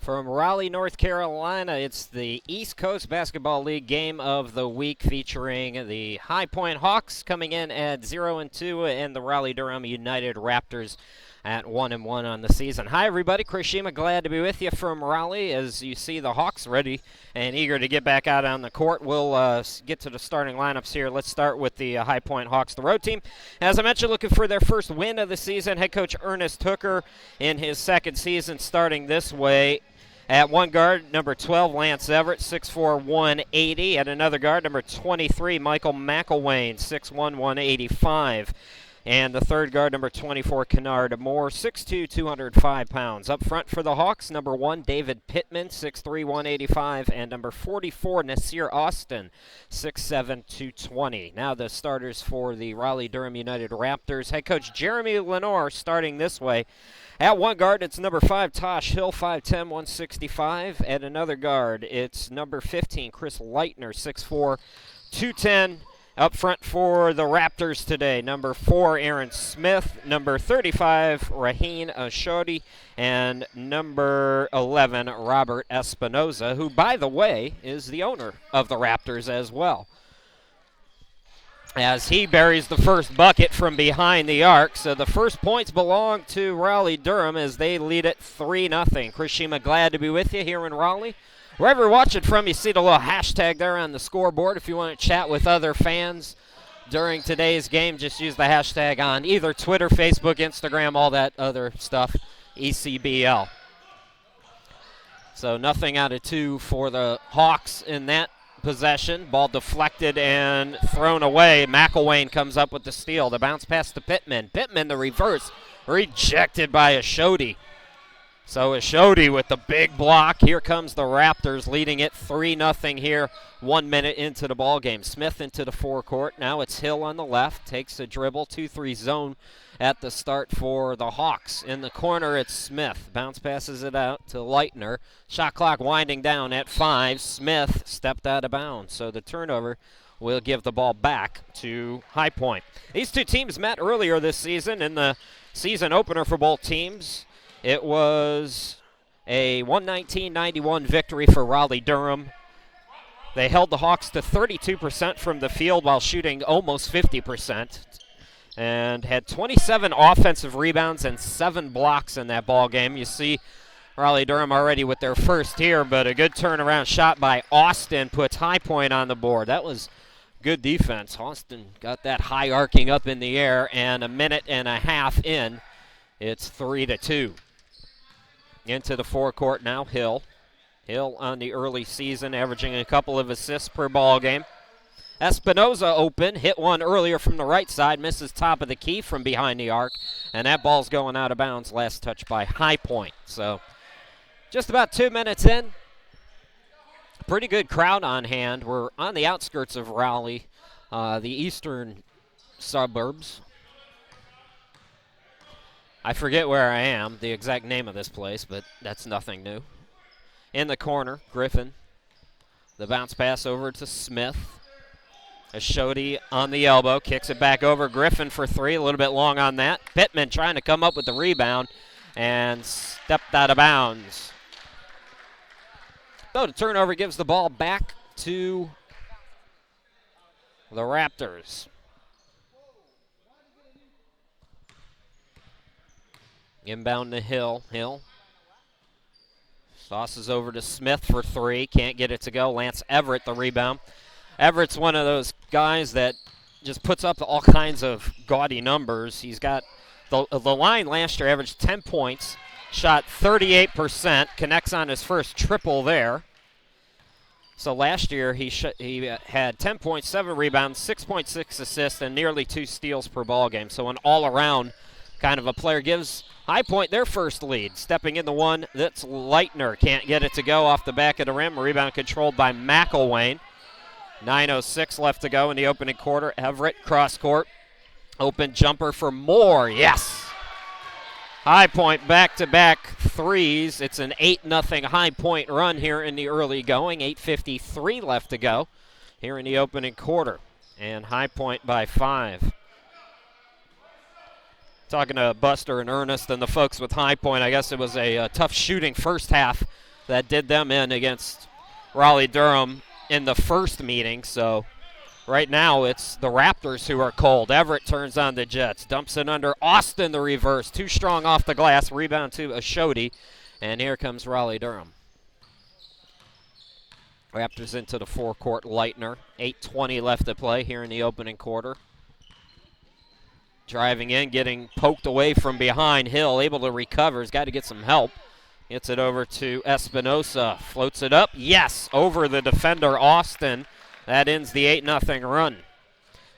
From Raleigh, North Carolina, it's the East Coast Basketball League game of the week featuring the High Point Hawks coming in at 0-2 and the Raleigh-Durham United Raptors at 1-1 on the season. Hi, everybody. Chris Shima, glad to be with you from Raleigh. As you see the Hawks ready and eager to get back out on the court. We'll get to the starting lineups here. Let's start with the High Point Hawks, the road team. As I mentioned, looking for their first win of the season. Head coach Ernest Hooker in his second season starting this way. At one guard, number 12, Lance Everett, 6'4", 180. At another guard, number 23, Michael McElwain, 6'1", 185. And the third guard, number 24, Kennard Moore, 6'2", 205 pounds. Up front for the Hawks, number 1, David Pittman, 6'3", 185. And number 44, Nasir Austin, 6'7", 220. Now the starters for the Raleigh-Durham United Raptors. Head coach Jeremy Lenore starting this way. At one guard, it's number 5, Tosh Hill, 5'10", 165. At another guard, it's number 15, Chris Leitner, 6'4", 210. Up front for the Raptors today, number 4, Aaron Smith, number 35, Raheen Ashodi, and number 11, Robert Espinoza, who, by the way, is the owner of the Raptors as well, as he buries the first bucket from behind the arc. So the first points belong to Raleigh-Durham as they lead it 3-0. Chris Shima, glad to be with you here in Raleigh. Wherever you're watching from, you see the little hashtag there on the scoreboard. If you want to chat with other fans during today's game, just use the hashtag on either Twitter, Facebook, Instagram, all that other stuff, ECBL. So nothing out of 2 for the Hawks in that possession. Ball deflected and thrown away. McElwain comes up with the steal. The bounce pass to Pittman. Pittman, the reverse, rejected by Ashodi. So Ashodi with the big block. Here comes the Raptors leading it 3-0 here 1 minute into the ball game. Smith into the forecourt. Now it's Hill on the left. Takes a dribble. 2-3 zone at the start for the Hawks. In the corner, it's Smith. Bounce passes it out to Leitner. Shot clock winding down at 5. Smith stepped out of bounds. So the turnover will give the ball back to High Point. These two teams met earlier this season in the season opener for both teams. It was a 119-91 victory for Raleigh-Durham. They held the Hawks to 32% from the field while shooting almost 50%, and had 27 offensive rebounds and 7 blocks in that ball game. You see Raleigh-Durham already with their first here, but a good turnaround shot by Austin puts High Point on the board. That was good defense. Austin got that high arcing up in the air, and a minute and a half in, it's 3-2. Into the forecourt now, Hill. Hill on the early season, averaging a couple of assists per ball game. Espinoza open, hit one earlier from the right side, misses top of the key from behind the arc, and that ball's going out of bounds, last touch by High Point. So just about 2 minutes in. Pretty good crowd on hand. We're on the outskirts of Raleigh, the eastern suburbs. I forget where I am, the exact name of this place, but that's nothing new. In the corner, Griffin. The bounce pass over to Smith. Ashodi on the elbow, kicks it back over. Griffin for 3, a little bit long on that. Pittman trying to come up with the rebound and stepped out of bounds. So the turnover gives the ball back to the Raptors. Inbound to Hill. Hill tosses over to Smith for 3. Can't get it to go. Lance Everett the rebound. Everett's one of those guys that just puts up all kinds of gaudy numbers. He's got the line last year averaged 10 points, shot 38%, connects on his first triple there. So last year he had 10 points, 7 rebounds, 6.6 assists, and nearly 2 steals per ball game. So an all-around kind of a player. Gives High Point their first lead. Stepping in the one, that's Leitner. Can't get it to go off the back of the rim. Rebound controlled by McElwain. 9:06 left to go in the opening quarter. Everett cross court. Open jumper for Moore. Yes. High Point back-to-back threes. It's an 8-0 High Point run here in the early going. 8:53 left to go here in the opening quarter. And High Point by 5. Talking to Buster and Ernest and the folks with High Point, I guess it was a tough shooting first half that did them in against Raleigh-Durham in the first meeting. So right now it's the Raptors who are cold. Everett turns on the Jets, dumps it under Austin, the reverse. Too strong off the glass, rebound to Ashodi, and here comes Raleigh-Durham. Raptors into the forecourt. Leitner, 8:20 left to play here in the opening quarter. Driving in, getting poked away from behind. Hill able to recover. He's got to get some help. Gets it over to Espinosa. Floats it up. Yes, over the defender, Austin. That ends the 8-0 run.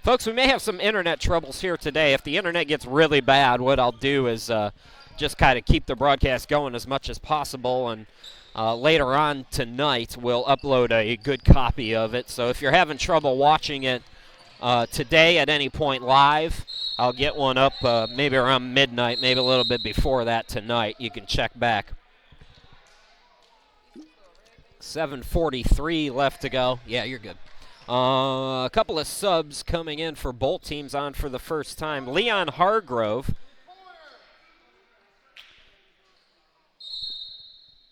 Folks, we may have some internet troubles here today. If the internet gets really bad, what I'll do is just kind of keep the broadcast going as much as possible, and later on tonight we'll upload a good copy of it. So if you're having trouble watching it today at any point live, I'll get one up maybe around midnight, maybe a little bit before that tonight. You can check back. 7:43 left to go. Yeah, you're good. A couple of subs coming in for both teams on for the first time. Leon Hargrove.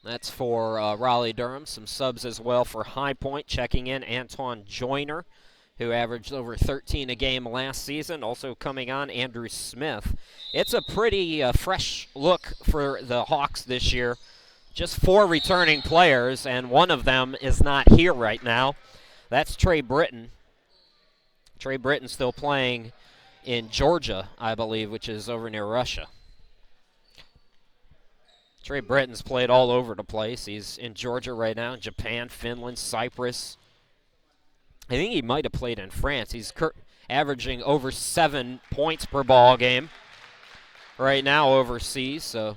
That's for Raleigh-Durham. Some subs as well for High Point. Checking in Antoine Joyner, who averaged over 13 a game last season. Also coming on, Andrew Smith. It's a pretty fresh look for the Hawks this year. Just 4 returning players, and one of them is not here right now. That's Trey Britton. Trey Britton still playing in Georgia, I believe, which is over near Russia. Trey Britton's played all over the place. He's in Georgia right now, Japan, Finland, Cyprus. I think he might have played in France. He's averaging over 7 points per ball game right now overseas. So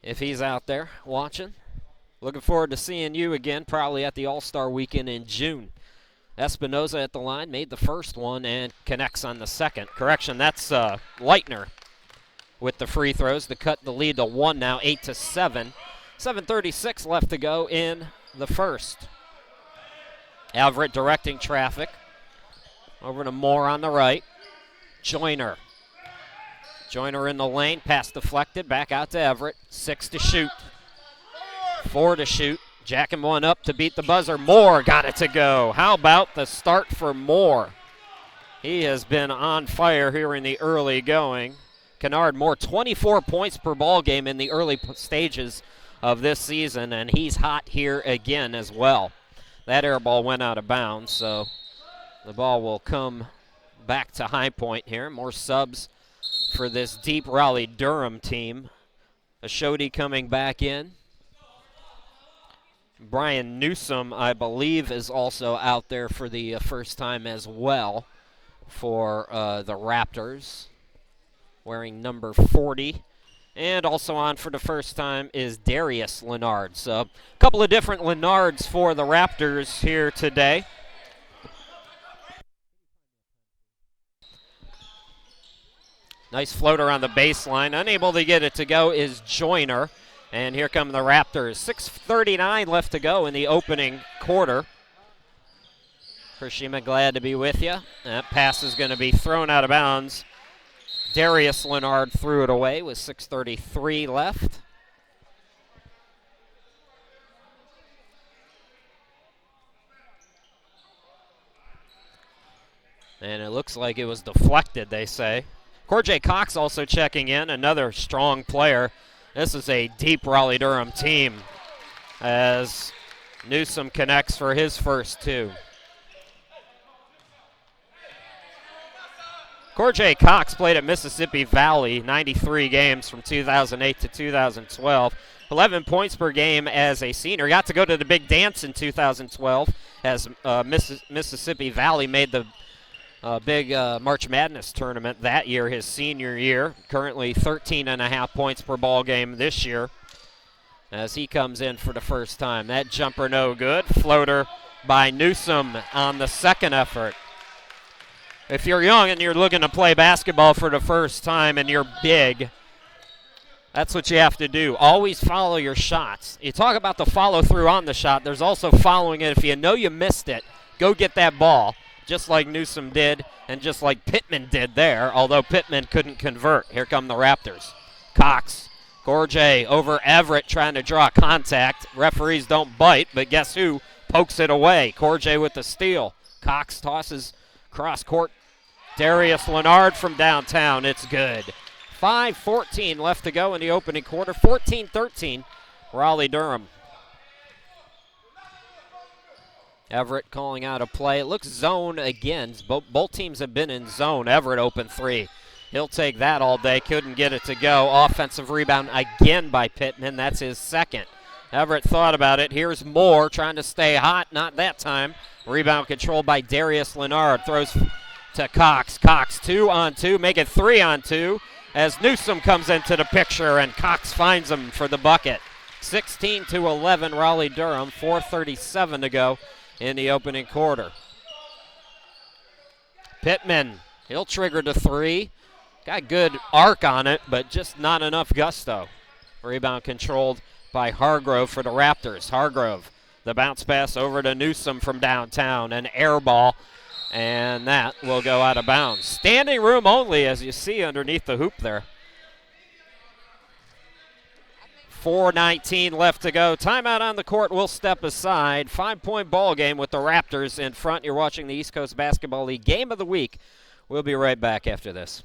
if he's out there watching, looking forward to seeing you again, probably at the All-Star Weekend in June. Espinosa at the line, made the first one and connects on the second. Correction, that's Leitner with the free throws to cut the lead to 1 now, 8-7. 7:36 left to go in the first. Everett directing traffic. Over to Moore on the right. Joyner. Joyner in the lane, pass deflected, back out to Everett. 6 to shoot. 4 to shoot. Jacking one up to beat the buzzer. Moore got it to go. How about the start for Moore? He has been on fire here in the early going. Kennard Moore, 24 points per ball game in the early stages of this season, and he's hot here again as well. That air ball went out of bounds, so the ball will come back to High Point here. More subs for this deep Raleigh-Durham team. Ashodi coming back in. Brian Newsom, I believe, is also out there for the first time as well for the Raptors, wearing number 40. And also on for the first time is Darius Leonard. So a couple of different Leonards for the Raptors here today. Nice floater on the baseline. Unable to get it to go is Joyner. And here come the Raptors. 6:39 left to go in the opening quarter. Hiroshima, glad to be with you. That pass is going to be thrown out of bounds. Darius Leonard threw it away with 6:33 left. And it looks like it was deflected, they say. Corjay Cox also checking in, another strong player. This is a deep Raleigh-Durham team as Newsom connects for his first 2. Corjay Cox played at Mississippi Valley 93 games from 2008 to 2012. 11 points per game as a senior. Got to go to the big dance in 2012 as Mississippi Valley made the big March Madness tournament that year, his senior year. Currently 13.5 points per ball game this year as he comes in for the first time. That jumper no good. Floater by Newsom on the second effort. If you're young and you're looking to play basketball for the first time and you're big, that's what you have to do. Always follow your shots. You talk about the follow through on the shot. There's also following it. If you know you missed it, go get that ball, just like Newsom did and just like Pittman did there, although Pittman couldn't convert. Here come the Raptors. Cox Gorje over Everett trying to draw contact. Referees don't bite, but guess who pokes it away? Gorje with the steal. Cox tosses cross court. Darius Leonard from downtown. It's good. 5:14 left to go in the opening quarter. 14-13, Raleigh-Durham. Everett calling out a play. It looks zone again. Both teams have been in zone. Everett open three. He'll take that all day. Couldn't get it to go. Offensive rebound again by Pittman. That's his second. Everett thought about it. Here's Moore trying to stay hot. Not that time. Rebound controlled by Darius Leonard. Throws to Cox. Cox 2-on-2. Make it 3-on-2 as Newsom comes into the picture, and Cox finds him for the bucket. 16-11 Raleigh-Durham. 4:37 to go in the opening quarter. Pittman, he'll trigger the three. Got good arc on it, but just not enough gusto. Rebound controlled by Hargrove for the Raptors. Hargrove, the bounce pass over to Newsom from downtown. An air ball, and that will go out of bounds. Standing room only, as you see underneath the hoop there. 4:19 left to go. Timeout on the court. We'll step aside. 5-point ball game with the Raptors in front. You're watching the East Coast Basketball League Game of the Week. We'll be right back after this.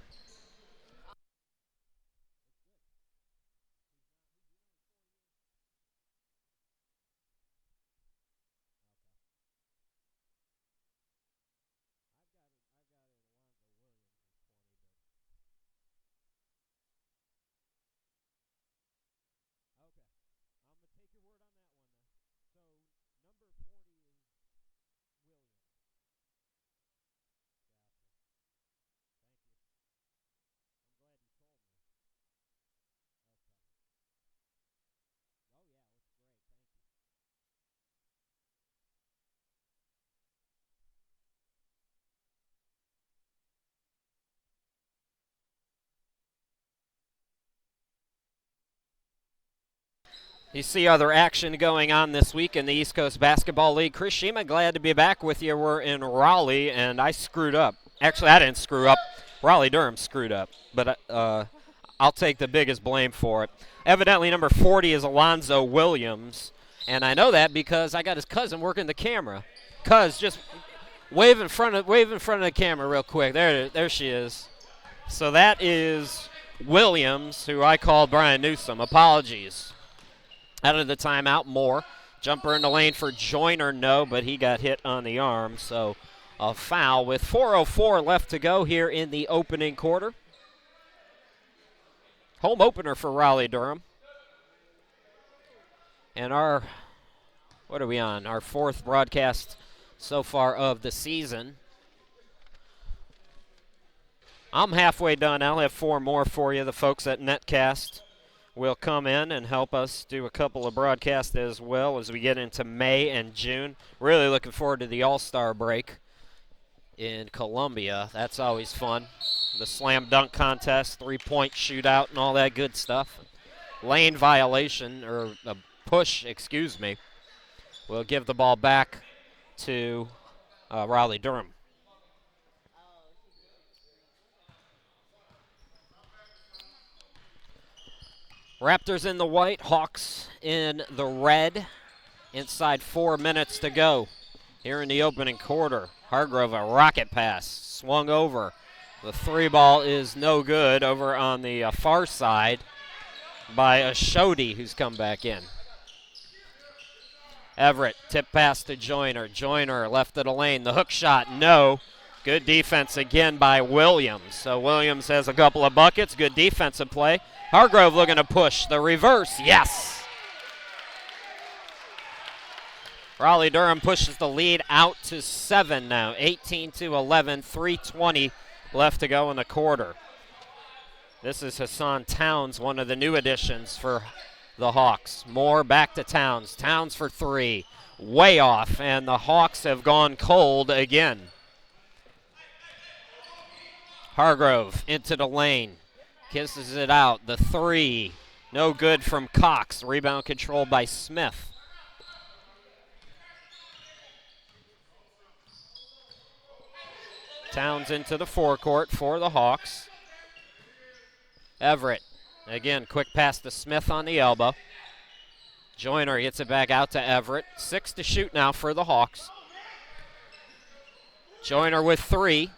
You see other action going on this week in the East Coast Basketball League. Chris Shima, glad to be back with you. We're in Raleigh, and I screwed up. Actually, I didn't screw up. Raleigh-Durham screwed up, but I'll take the biggest blame for it. Evidently, number 40 is Alonzo Williams, and I know that because I got his cousin working the camera. Cuz, just wave in front of the camera real quick. There she is. So that is Williams, who I called Brian Newsom. Apologies. Out of the timeout, Moore. Jumper in the lane for Joyner, no, but he got hit on the arm. So a foul with 4:04 left to go here in the opening quarter. Home opener for Raleigh-Durham. And what are we on? Our fourth broadcast so far of the season. I'm halfway done. I'll have 4 more for you. The folks at Netcast will come in and help us do a couple of broadcasts as well as we get into May and June. Really looking forward to the All-Star break in Columbia. That's always fun. The slam dunk contest, 3-point shootout, and all that good stuff. Lane violation, or a push, excuse me. We'll give the ball back to Raleigh-Durham. Raptors in the white, Hawks in the red. Inside 4 minutes to go here in the opening quarter. Hargrove, a rocket pass, swung over. The 3 ball is no good over on the far side by Ashodi, who's come back in. Everett, tip pass to Joyner. Joyner left of the lane. The hook shot, no. Good defense again by Williams. So Williams has a couple of buckets. Good defensive play. Hargrove looking to push. The reverse, yes. Raleigh-Durham pushes the lead out to 7 now. 18-11, 3:20 left to go in the quarter. This is Hassan Towns, one of the new additions for the Hawks. Moore back to Towns. Towns for 3. Way off, and the Hawks have gone cold again. Hargrove into the lane. Kisses it out. The 3. No good from Cox. Rebound controlled by Smith. Towns into the forecourt for the Hawks. Everett Again, quick pass to Smith on the elbow. Joyner gets it back out to Everett. 6 to shoot now for the Hawks. Joyner with 3.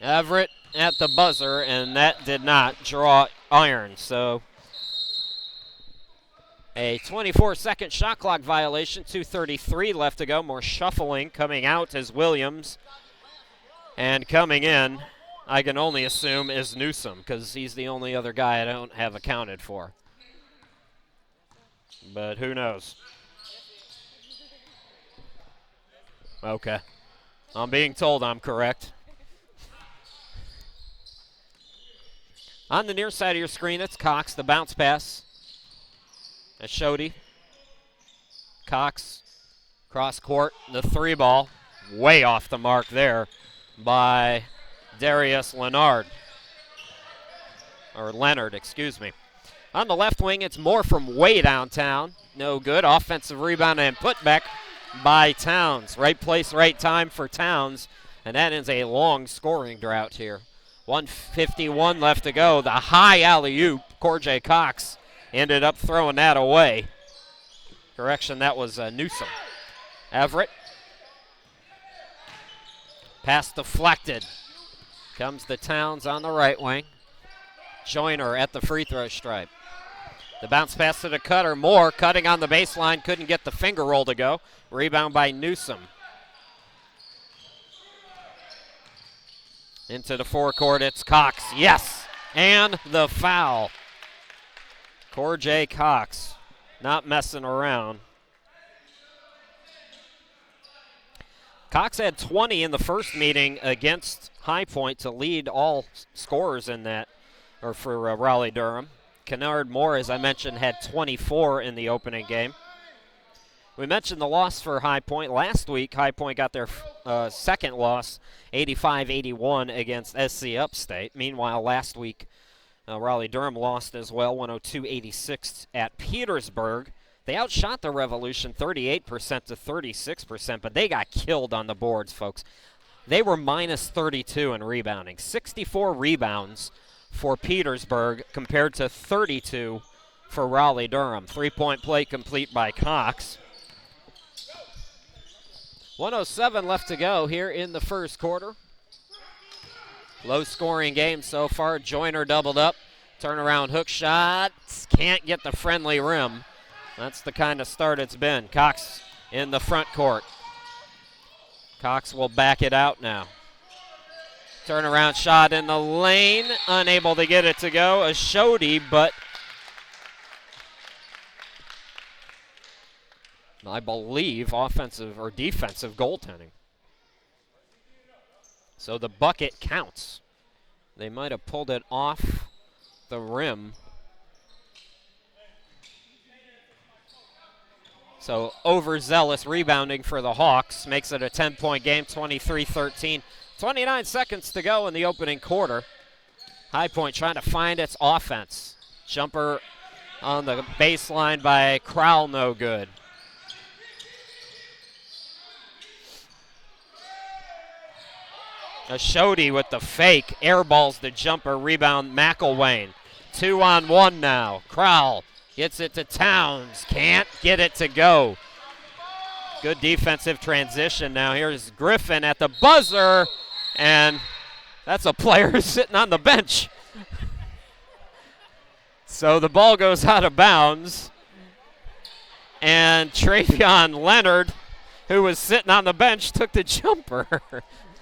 Everett at the buzzer, and that did not draw iron. So a 24-second shot clock violation, 2:33 left to go. More shuffling coming out as Williams. And coming in, I can only assume, is Newsom, because he's the only other guy I don't have accounted for. But who knows? Okay. I'm being told I'm correct. On the near side of your screen, it's Cox, the bounce pass. That's Shody. Cox, cross court, the 3 ball. Way off the mark there by Darius Leonard. Or Leonard, excuse me. On the left wing, it's Moore from way downtown. No good. Offensive rebound and putback by Towns. Right place, right time for Towns. And that is a long scoring drought here. 1:51 left to go. The high alley-oop, Corjay Cox ended up throwing that away. Correction, that was Newsom. Everett. Pass deflected. Comes the Towns on the right wing. Joyner at the free throw stripe. The bounce pass to the cutter. Moore cutting on the baseline. Couldn't get the finger roll to go. Rebound by Newsom. Into the forecourt, it's Cox. Yes! And the foul. Corjay Cox not messing around. Cox had 20 in the first meeting against High Point to lead all scorers in that, or for Raleigh-Durham. Kennard Moore, as I mentioned, had 24 in the opening game. We mentioned the loss for High Point. Last week, High Point got their second loss, 85-81 against SC Upstate. Meanwhile, last week, Raleigh-Durham lost as well, 102-86 at Petersburg. They outshot the Revolution 38% to 36%, but they got killed on the boards, folks. They were minus 32 in rebounding. 64 rebounds for Petersburg compared to 32 for Raleigh-Durham. 3-point play complete by Cox. 1:07 left to go here in the first quarter. Low-scoring game so far. Joyner doubled up. Turnaround hook shot. Can't get the friendly rim. That's the kind of start it's been. Cox in the front court. Cox will back it out now. Turnaround shot in the lane. Unable to get it to go. A Shody, but I believe offensive or defensive goaltending. So the bucket counts. They might have pulled it off the rim. So overzealous rebounding for the Hawks makes it a 10-point game, 23-13. 29 seconds to go in the opening quarter. High Point trying to find its offense. Jumper on the baseline by Crowell, no good. A Shody with the fake. Airballs the jumper. Rebound McElwain. 2-on-1 now. Crowell gets it to Towns. Can't get it to go. Good defensive transition now. Here's Griffin at the buzzer. And that's a player sitting on the bench. So the ball goes out of bounds. And Travion Leonard, who was sitting on the bench, took the jumper.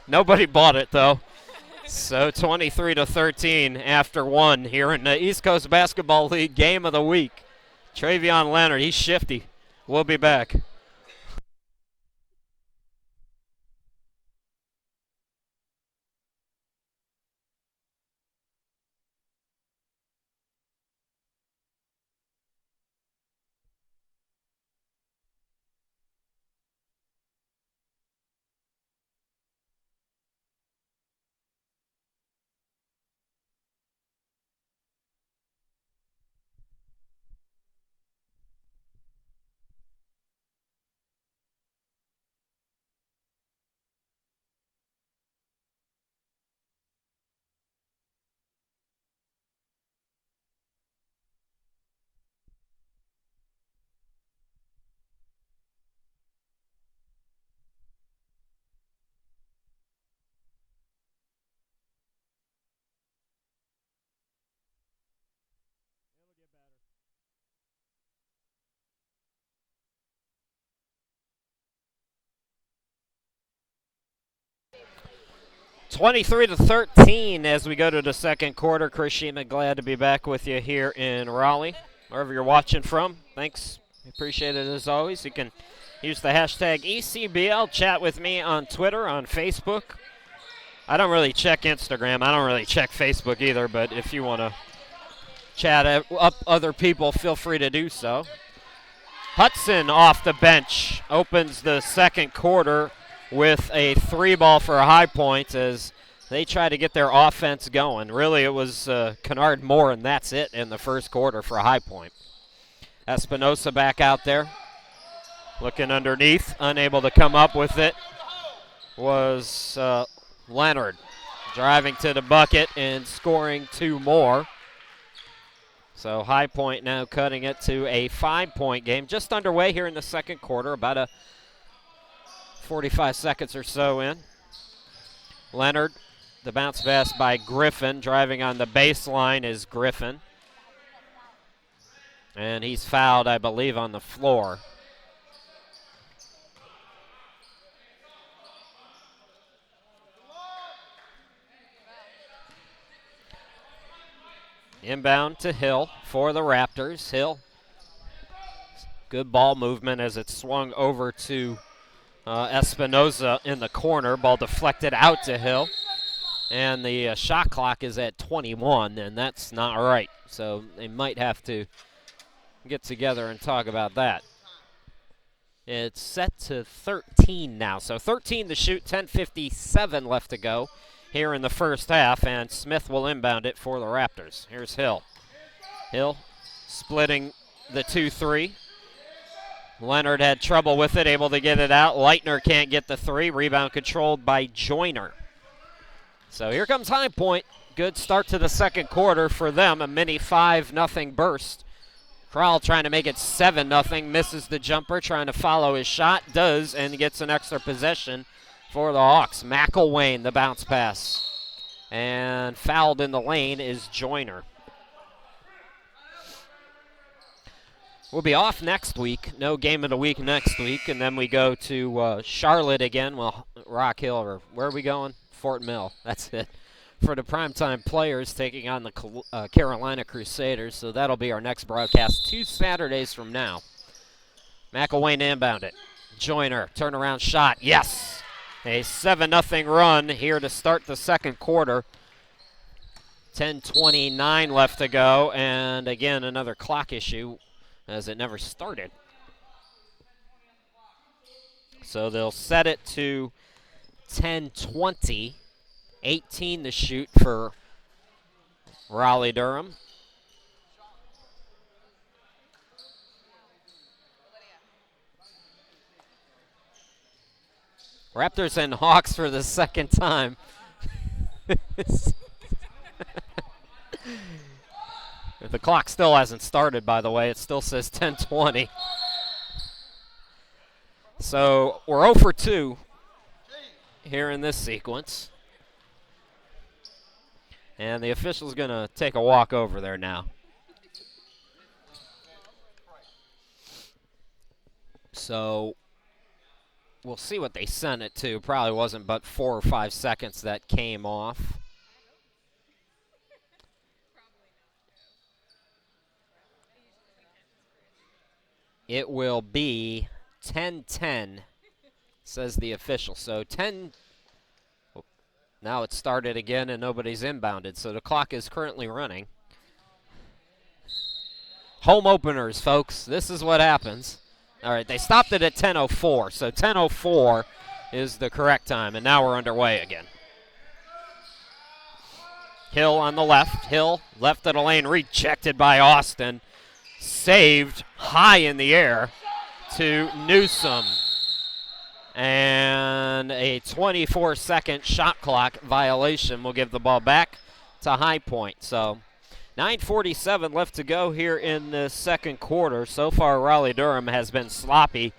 Nobody bought it, though. So 23-13 after 1 here in the East Coast Basketball League game of the week. Travion Leonard, he's shifty. We'll be back. 23-13 as we go to the second quarter. Chris Sheeman, glad to be back with you here in Raleigh, wherever you're watching from. Thanks. Appreciate it as always. You can use the hashtag ECBL. Chat with me on Twitter, on Facebook. I don't really check Instagram. I don't really check Facebook either, but if you want to chat up other people, feel free to do so. Hudson off the bench opens the second quarter with a 3-ball for a High Point as they try to get their offense going. Really, it was Kennard Moore, and that's it in the first quarter for a High Point. Espinosa back out there, looking underneath, unable to come up with it, was Leonard driving to the bucket and scoring 2 more. So High Point now cutting it to a 5-point game. Just underway here in the second quarter, about a 45 seconds or so in. Leonard, the bounce pass by Griffin. Driving on the baseline is Griffin. And he's fouled, I believe, on the floor. Inbound to Hill for the Raptors. Hill, good ball movement as it swung over to Espinosa in the corner. Ball deflected out to Hill. And the shot clock is at 21, and that's not right. So they might have to get together and talk about that. It's set to 13 now. So 13 to shoot, 10:57 left to go here in the first half, and Smith will inbound it for the Raptors. Here's Hill. Hill splitting the 2-3. Leonard had trouble with it, able to get it out. Leitner can't get the 3. Rebound controlled by Joyner. So here comes High Point. Good start to the second quarter for them. A mini 5-0 burst. Crowell trying to make it 7-0. Misses the jumper, trying to follow his shot. Does, and gets an extra possession for the Hawks. McElwain, the bounce pass. And fouled in the lane is Joyner. We'll be off next week. No game of the week next week. And then we go to Charlotte again. Well, Rock Hill, or where are we going? Fort Mill. That's it. For the primetime players taking on the Carolina Crusaders. So that'll be our next broadcast 2 Saturdays from now. McElwain inbound it. Joyner, turnaround shot. Yes! A 7-0 run here to start the second quarter. 10:29 left to go. And again, another clock issue, as it never started. So they'll set it to 10:20, 18 to shoot for Raleigh-Durham. Raptors and Hawks for the second time. The clock still hasn't started, by the way. It still says 10:20. So we're 0 for 2 here in this sequence. And the official's going to take a walk over there now. So we'll see what they sent it to. Probably wasn't but 4 or 5 seconds that came off. It will be 10:10, says the official. So 10. Now it's started again and nobody's inbounded. So the clock is currently running. Home openers, folks. This is what happens. All right, they stopped it at 10:04. So 10:04 is the correct time. And now we're underway again. Hill on the left. Hill left of the lane, rejected by Austin. Saved high in the air to Newsom. And a 24-second shot clock violation will give the ball back to High Point. So 9:47 left to go here in the second quarter. So far, Raleigh-Durham has been sloppy.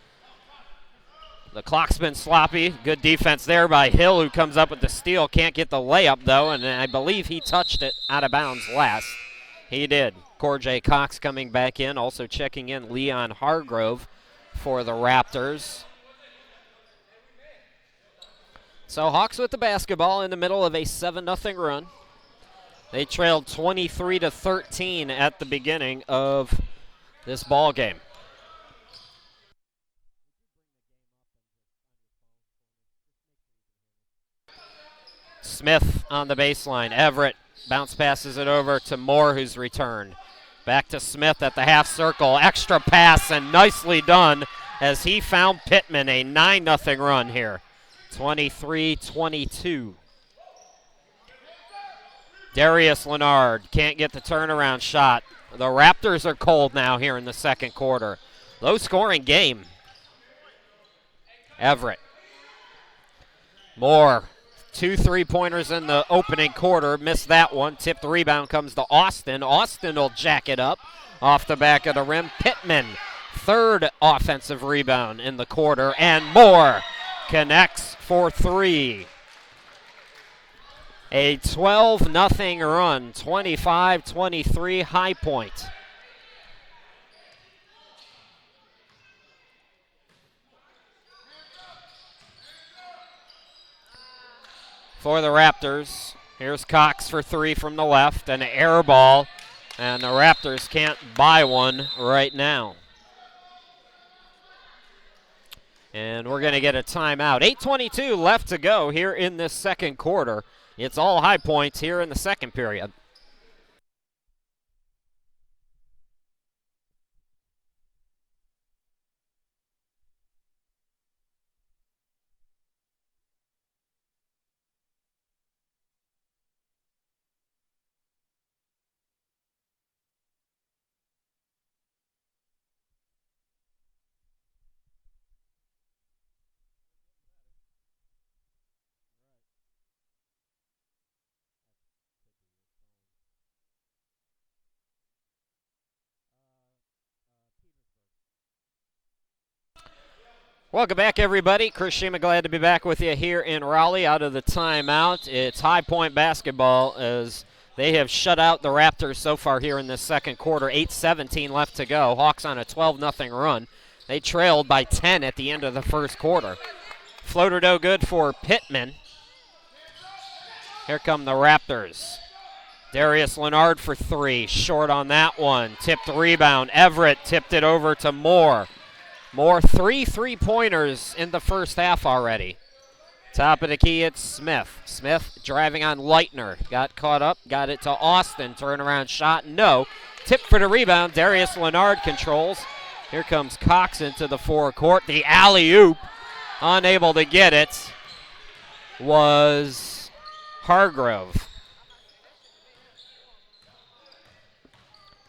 The clock's been sloppy. Good defense there by Hill, who comes up with the steal. Can't get the layup, though, and I believe he touched it out of bounds last. He did. Corjay Cox coming back in, also checking in Leon Hargrove for the Raptors. So Hawks with the basketball in the middle of a 7-0 run. They trailed 23-13 at the beginning of this ball game. Smith on the baseline. Everett bounce passes it over to Moore, who's returned. Back to Smith at the half circle. Extra pass, and nicely done as he found Pittman. A 9-0 run here. 23-22. Darius Leonard can't get the turnaround shot. The Raptors are cold now here in the second quarter. Low scoring game. Everett. Moore. 2 3-pointers in the opening quarter. Missed that one. Tipped rebound comes to Austin. Austin will jack it up off the back of the rim. Pittman, third offensive rebound in the quarter. And Moore connects for 3. A 12-0 run. 25-23 High Point. For the Raptors, here's Cox for 3 from the left, an air ball, and the Raptors can't buy one right now. And we're going to get a timeout. 8:22 left to go here in this second quarter. It's all High Points here in the second period. Welcome back, everybody. Chris Shima, glad to be back with you here in Raleigh out of the timeout. It's High Point basketball as they have shut out the Raptors so far here in this second quarter. 8:17 left to go. Hawks on a 12-0 run. They trailed by 10 at the end of the first quarter. Floater no good for Pittman. Here come the Raptors. Darius Leonard for 3. Short on that one. Tipped rebound. Everett tipped it over to Moore. Moore 3 3-pointers in the first half already. Top of the key, it's Smith. Smith driving on Leitner. Got caught up, got it to Austin. Turnaround shot, no. Tip for the rebound. Darius Leonard controls. Here comes Cox into the forecourt. The alley-oop, unable to get it, was Hargrove.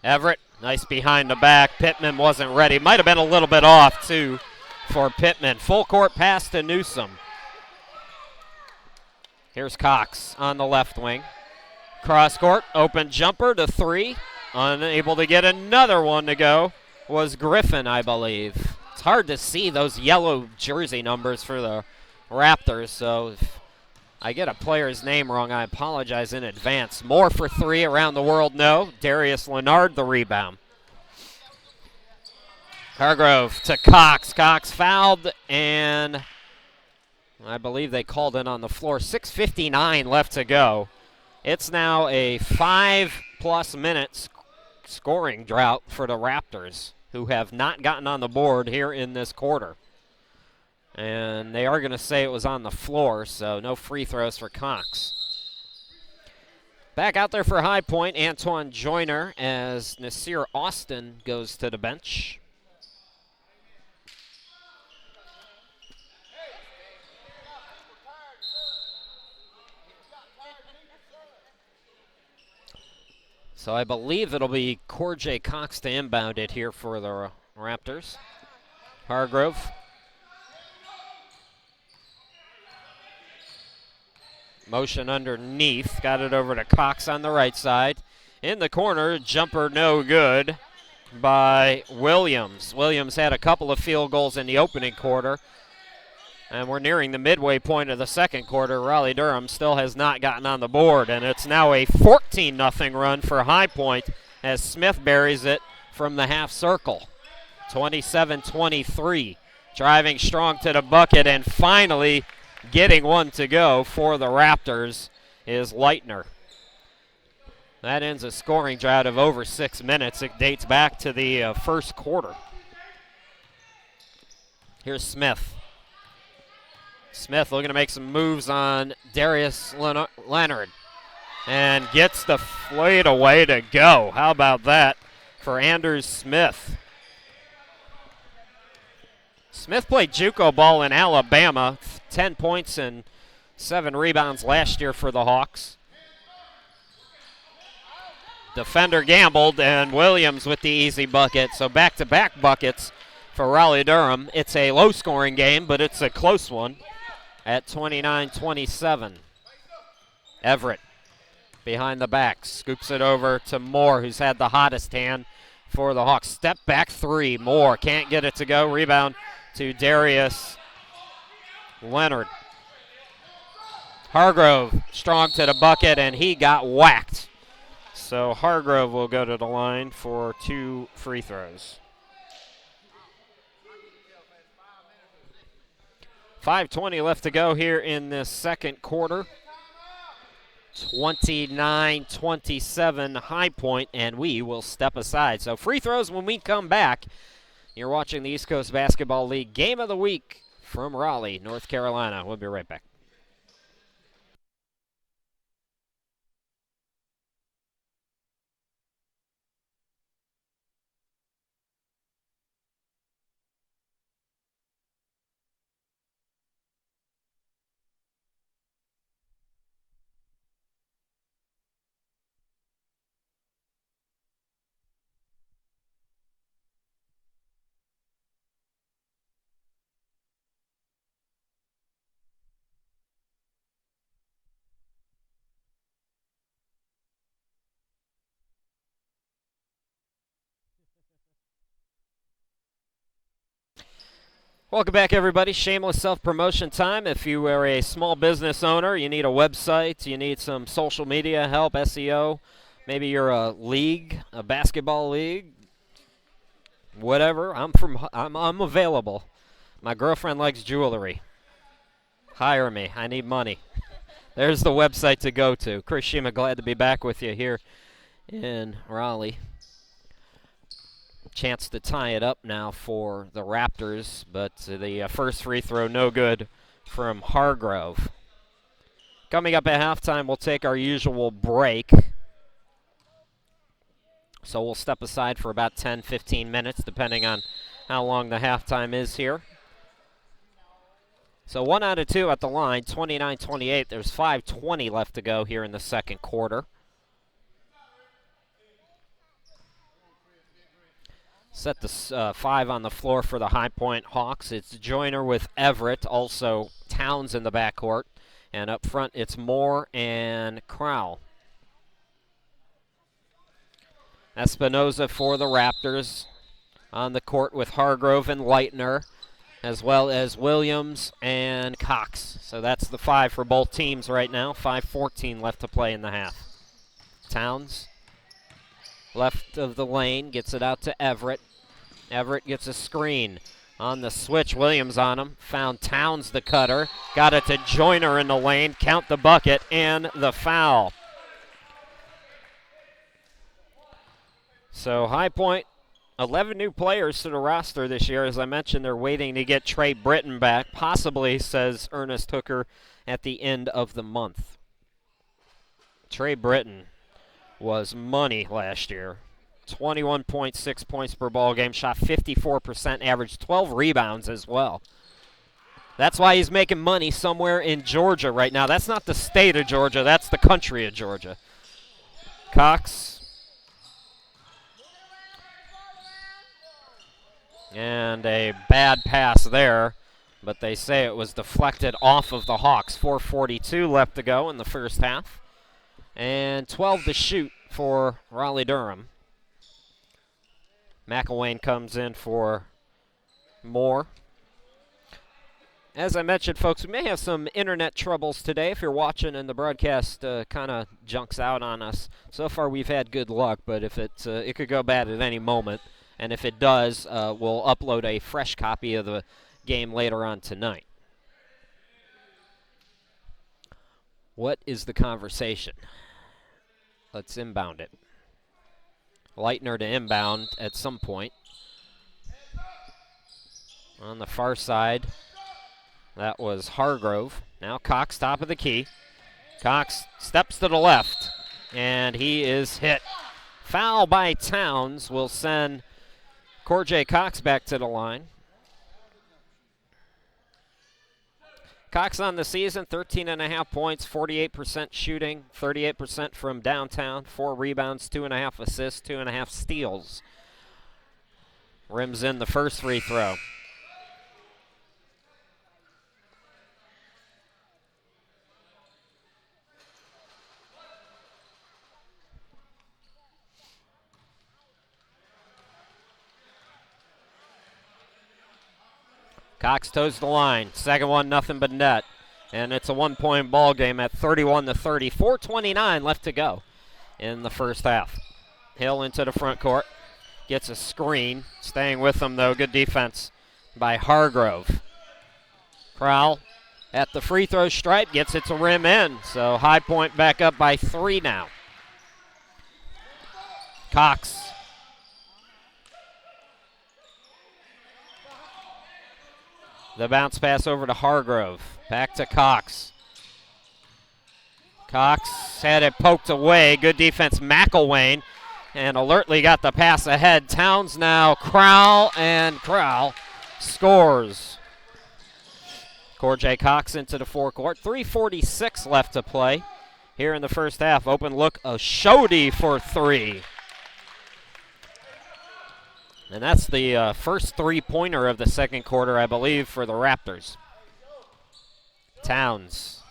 Everett. Nice behind the back. Pittman wasn't ready. Might have been a little bit off, too, for Pittman. Full court pass to Newsom. Here's Cox on the left wing. Cross court, open jumper to 3. Unable to get another one to go was Griffin, I believe. It's hard to see those yellow jersey numbers for the Raptors, so if I get a player's name wrong, I apologize in advance. Moore for 3, around the world, no. Darius Leonard the rebound. Hargrove to Cox. Cox fouled, and I believe they called it on the floor. 6:59 left to go. It's now a 5+ minutes scoring drought for the Raptors, who have not gotten on the board here in this quarter. And they are going to say it was on the floor, so no free throws for Cox. Back out there for High Point, Antoine Joyner, as Nasir Austin goes to the bench. So I believe it'll be Corjay Cox to inbound it here for the Raptors. Hargrove. Motion underneath. Got it over to Cox on the right side. In the corner, jumper no good by Williams. Williams had a couple of field goals in the opening quarter. And we're nearing the midway point of the second quarter. Raleigh-Durham still has not gotten on the board. And it's now a 14-0 run for High Point as Smith buries it from the half circle. 27-23. Driving strong to the bucket, and finally getting one to go for the Raptors is Leitner. That ends a scoring drought of over 6 minutes. It dates back to the first quarter. Here's Smith. Smith looking to make some moves on Darius Leonard and gets the fade away to go. How about that for Anders Smith? Smith played JUCO ball in Alabama, 10 points and 7 rebounds last year for the Hawks. Defender gambled, and Williams with the easy bucket. So back-to-back buckets for Raleigh-Durham. It's a low-scoring game, but it's a close one at 29-27. Everett behind the back, scoops it over to Moore, who's had the hottest hand for the Hawks. Step back three, Moore can't get it to go. Rebound to Darius Leonard. Hargrove strong to the bucket, and he got whacked. So Hargrove will go to the line for 2 free throws. 5:20 left to go here in this second quarter. 29-27 High Point, and we will step aside. So free throws when we come back. You're watching the East Coast Basketball League Game of the Week from Raleigh, North Carolina. We'll be right back. Welcome back, everybody. Shameless self-promotion time. If you are a small business owner, you need a website, you need some social media help, SEO, maybe you're a league, a basketball league, whatever, I'm available. My girlfriend likes jewelry. Hire me. I need money. There's the website to go to. Chris Shima, glad to be back with you here in Raleigh. Chance to tie it up now for the Raptors, but the first free throw no good from Hargrove. Coming up at halftime, we'll take our usual break. So we'll step aside for about 10-15 minutes, depending on how long the halftime is here. So 1 out of 2 at the line, 29-28. There's 5:20 left to go here in the second quarter. Set the 5 on the floor for the High Point Hawks. It's Joyner with Everett, also Towns in the backcourt. And up front, it's Moore and Crowell. Espinoza for the Raptors on the court with Hargrove and Leitner, as well as Williams and Cox. So that's the 5 for both teams right now. 5:14 left to play in the half. Towns, left of the lane, gets it out to Everett. Everett gets a screen. On the switch, Williams on him. Found Towns, the cutter. Got it to Joyner in the lane. Count the bucket and the foul. So High Point, 11 new players to the roster this year. As I mentioned, they're waiting to get Trey Britton back, possibly, says Ernest Hooker, at the end of the month. Trey Britton was money last year. 21.6 points per ball game, shot 54%, averaged 12 rebounds as well. That's why he's making money somewhere in Georgia right now. That's not the state of Georgia, that's the country of Georgia. Cox. And a bad pass there, but they say it was deflected off of the Hawks. 4:42 left to go in the first half. And 12 to shoot for Raleigh-Durham. McElwain comes in for Moore. As I mentioned, folks, we may have some internet troubles today. If you're watching and the broadcast kind of junks out on us, so far we've had good luck, but if it could go bad at any moment. And if it does, we'll upload a fresh copy of the game later on tonight. What is the conversation? Let's inbound it. Leitner to inbound at some point. On the far side, that was Hargrove. Now Cox, top of the key. Cox steps to the left, and he is hit. Foul by Towns will send Corjay Cox back to the line. Cox on the season, 13.5 points, 48% shooting, 38% from downtown, 4 rebounds, 2.5 assists, 2.5 steals. Rims in the first free throw. Cox toes the line. Second one, nothing but net. And it's a one-point ball game at 31-30. 4:29 left to go in the first half. Hill into the front court. Gets a screen. Staying with him, though. Good defense by Hargrove. Crowell at the free throw stripe. Gets it to rim in. So High Point back up by 3 now. Cox. The bounce pass over to Hargrove. Back to Cox. Cox had it poked away. Good defense, McElwain. And alertly got the pass ahead. Towns now, Crowell, and Crowell scores. Corjay Cox into the forecourt. 3:46 left to play here in the first half. Open look, a Shody for 3. And that's the first three-pointer of the second quarter, I believe, for the Raptors. Towns.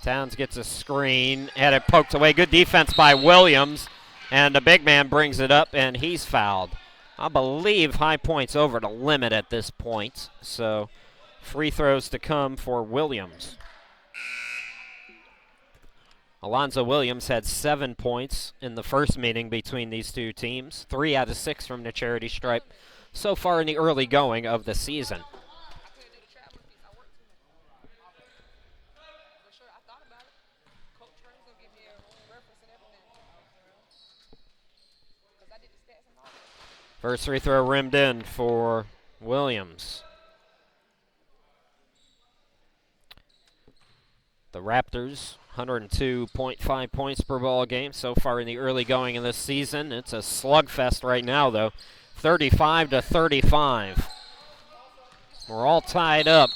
Towns gets a screen. Had it poked away. Good defense by Williams. And the big man brings it up, and he's fouled. I believe High Point's over the limit at this point. So free throws to come for Williams. Alonzo Williams had 7 points in the first meeting between these two teams. 3 out of 6 from the charity stripe so far in the early going of the season. First free throw rimmed in for Williams. The Raptors, 102.5 points per ball game so far in the early going of this season. It's a slugfest right now, though. 35-35. We're all tied up.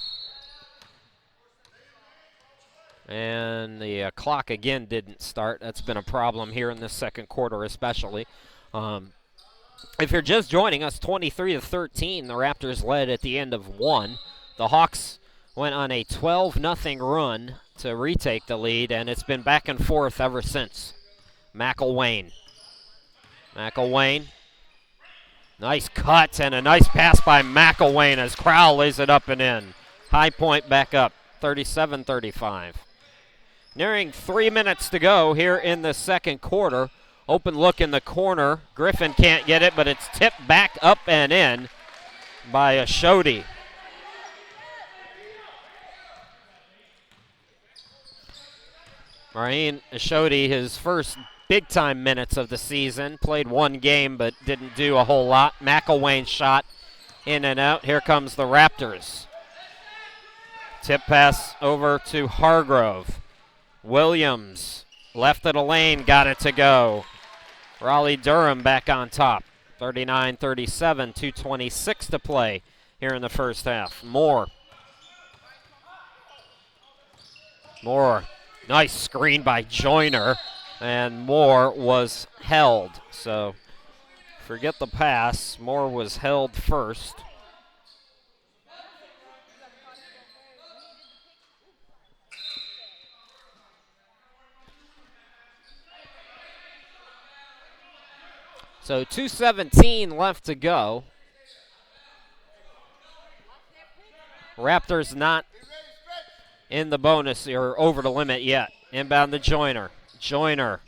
And the clock again didn't start. That's been a problem here in the second quarter especially. If you're just joining us, 23-13, the Raptors led at the end of 1. The Hawks went on a 12-0 run to retake the lead, and it's been back and forth ever since. McElwain. Nice cut and a nice pass by McElwain as Crowell lays it up and in. High Point back up, 37-35. Nearing 3 minutes to go here in the second quarter. Open look in the corner. Griffin can't get it, but it's tipped back up and in by Ashodi. Raheem Ashodi, his first big-time minutes of the season. Played 1 game, but didn't do a whole lot. McElwain's shot in and out. Here comes the Raptors. Tip pass over to Hargrove. Williams, left of the lane, got it to go. Raleigh-Durham back on top. 39-37, 2:26 to play here in the first half. Moore. Nice screen by Joyner, and Moore was held. So forget the pass. Moore was held first. So 2:17 left to go. Raptors not in the bonus or over the limit yet. Inbound to Joyner. Joyner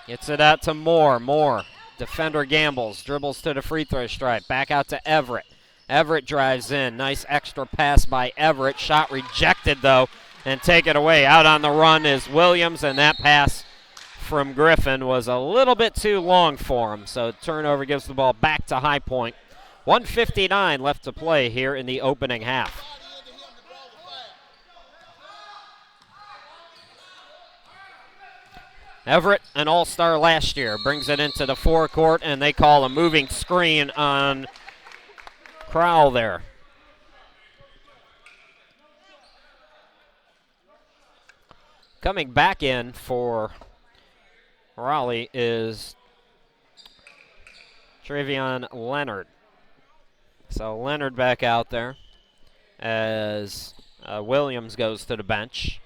gets it out to Moore. Moore, defender gambles, dribbles to the free throw stripe. Back out to Everett. Everett drives in. Nice extra pass by Everett. Shot rejected, though, and take it away. Out on the run is Williams, and that pass from Griffin was a little bit too long for him. So turnover gives the ball back to High Point. 1:59 left to play here in the opening half. Everett, an all-star last year, brings it into the forecourt, and they call a moving screen on Crowell there. Coming back in for Raleigh is Travion Leonard. So Leonard back out there as Williams goes to the bench.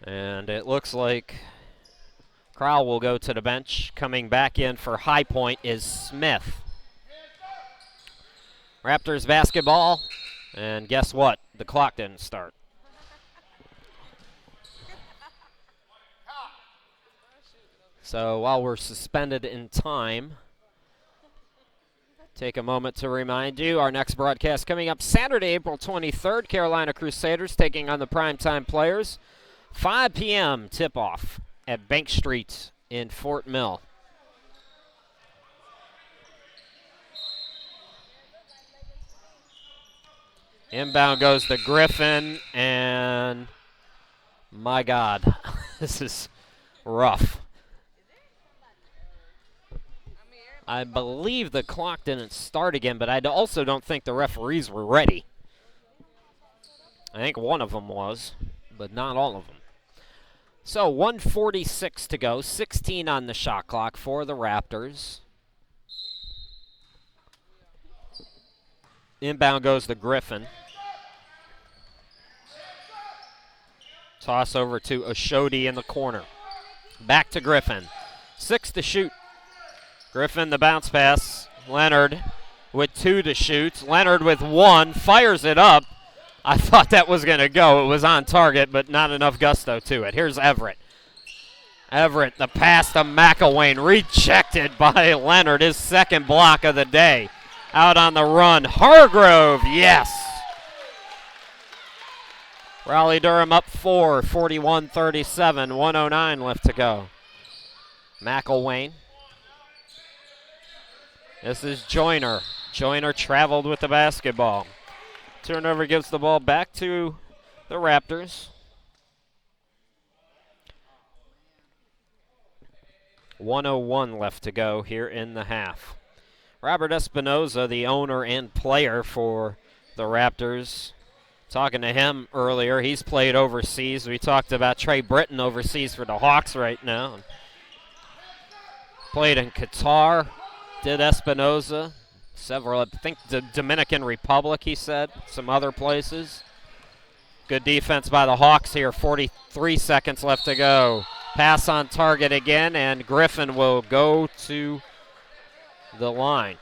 And it looks like Crowell will go to the bench. Coming back in for High Point is Smith. Raptors basketball, and guess what? The clock didn't start. So while we're suspended in time, take a moment to remind you, our next broadcast coming up Saturday, April 23rd, Carolina Crusaders taking on the Primetime Players. 5 p.m. tip-off at Bank Street in Fort Mill. Inbound goes to Griffin, and my God, this is rough. I believe the clock didn't start again, but I also don't think the referees were ready. I think one of them was, but not all of them. So 1:46 to go, 16 on the shot clock for the Raptors. Inbound goes to Griffin. Toss over to Oshodi in the corner. Back to Griffin. 6 to shoot. Griffin, the bounce pass. Leonard with 2 to shoot. Leonard with 1, fires it up. I thought that was going to go. It was on target, but not enough gusto to it. Here's Everett. Everett, the pass to McElwain, rejected by Leonard, his second block of the day. Out on the run, Hargrove, yes. Raleigh-Durham up 4, 41-37, 1:09 left to go. McElwain. This is Joyner. Joyner traveled with the basketball. Turnover gives the ball back to the Raptors. 1:01 left to go here in the half. Robert Espinoza, the owner and player for the Raptors. Talking to him earlier, he's played overseas. We talked about Trey Britton overseas for the Hawks right now. Played in Qatar, did Espinoza. Several, I think the Dominican Republic, he said, some other places. Good defense by the Hawks here, 43 seconds left to go. Pass on target again, and Griffin will go to the line.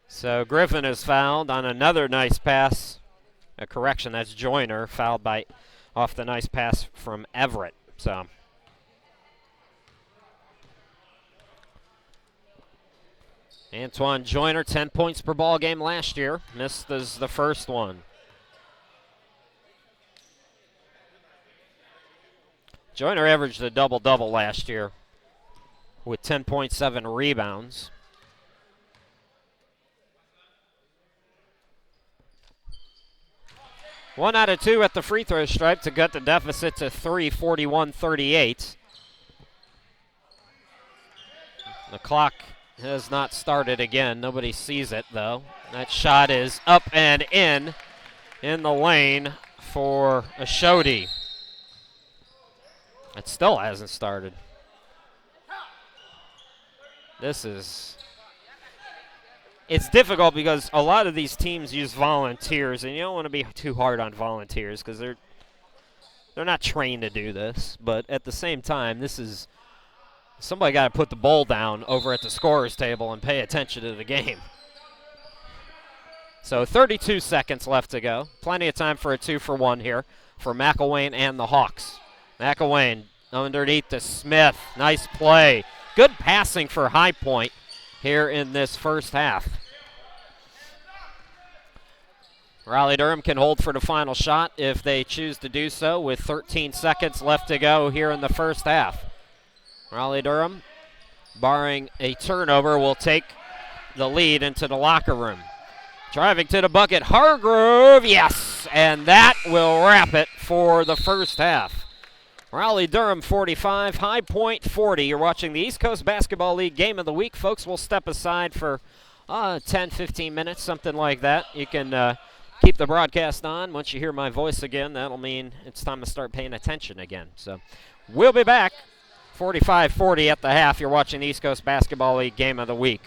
So Griffin is fouled on another nice pass. A correction, that's Joyner, fouled by off the nice pass from Everett. So Antoine Joyner, 10 points per ball game last year. Missed as the first one. Joyner averaged a double-double last year with 10.7 rebounds. One out of 2 at the free throw stripe to cut the deficit to 3, 41-38. The clock has not started again. Nobody sees it, though. That shot is up and in the lane for Oshodi. It still hasn't started. It's difficult because a lot of these teams use volunteers, and you don't want to be too hard on volunteers because they're not trained to do this. But at the same time, somebody got to put the ball down over at the scorer's table and pay attention to the game. So 32 seconds left to go. Plenty of time for a 2-for-1 here for McElwain and the Hawks. McElwain underneath to Smith. Nice play. Good passing for High Point here in this first half. Raleigh-Durham can hold for the final shot if they choose to do so with 13 seconds left to go here in the first half. Raleigh-Durham, barring a turnover, will take the lead into the locker room. Driving to the bucket, Hargrove, yes, and that will wrap it for the first half. Raleigh-Durham 45, High Point 40. You're watching the East Coast Basketball League Game of the Week. Folks, we'll step aside for 10, 15 minutes, something like that. You can keep the broadcast on. Once you hear my voice again, that'll mean it's time to start paying attention again. So we'll be back. 45-40 at the half. You're watching the East Coast Basketball League Game of the Week.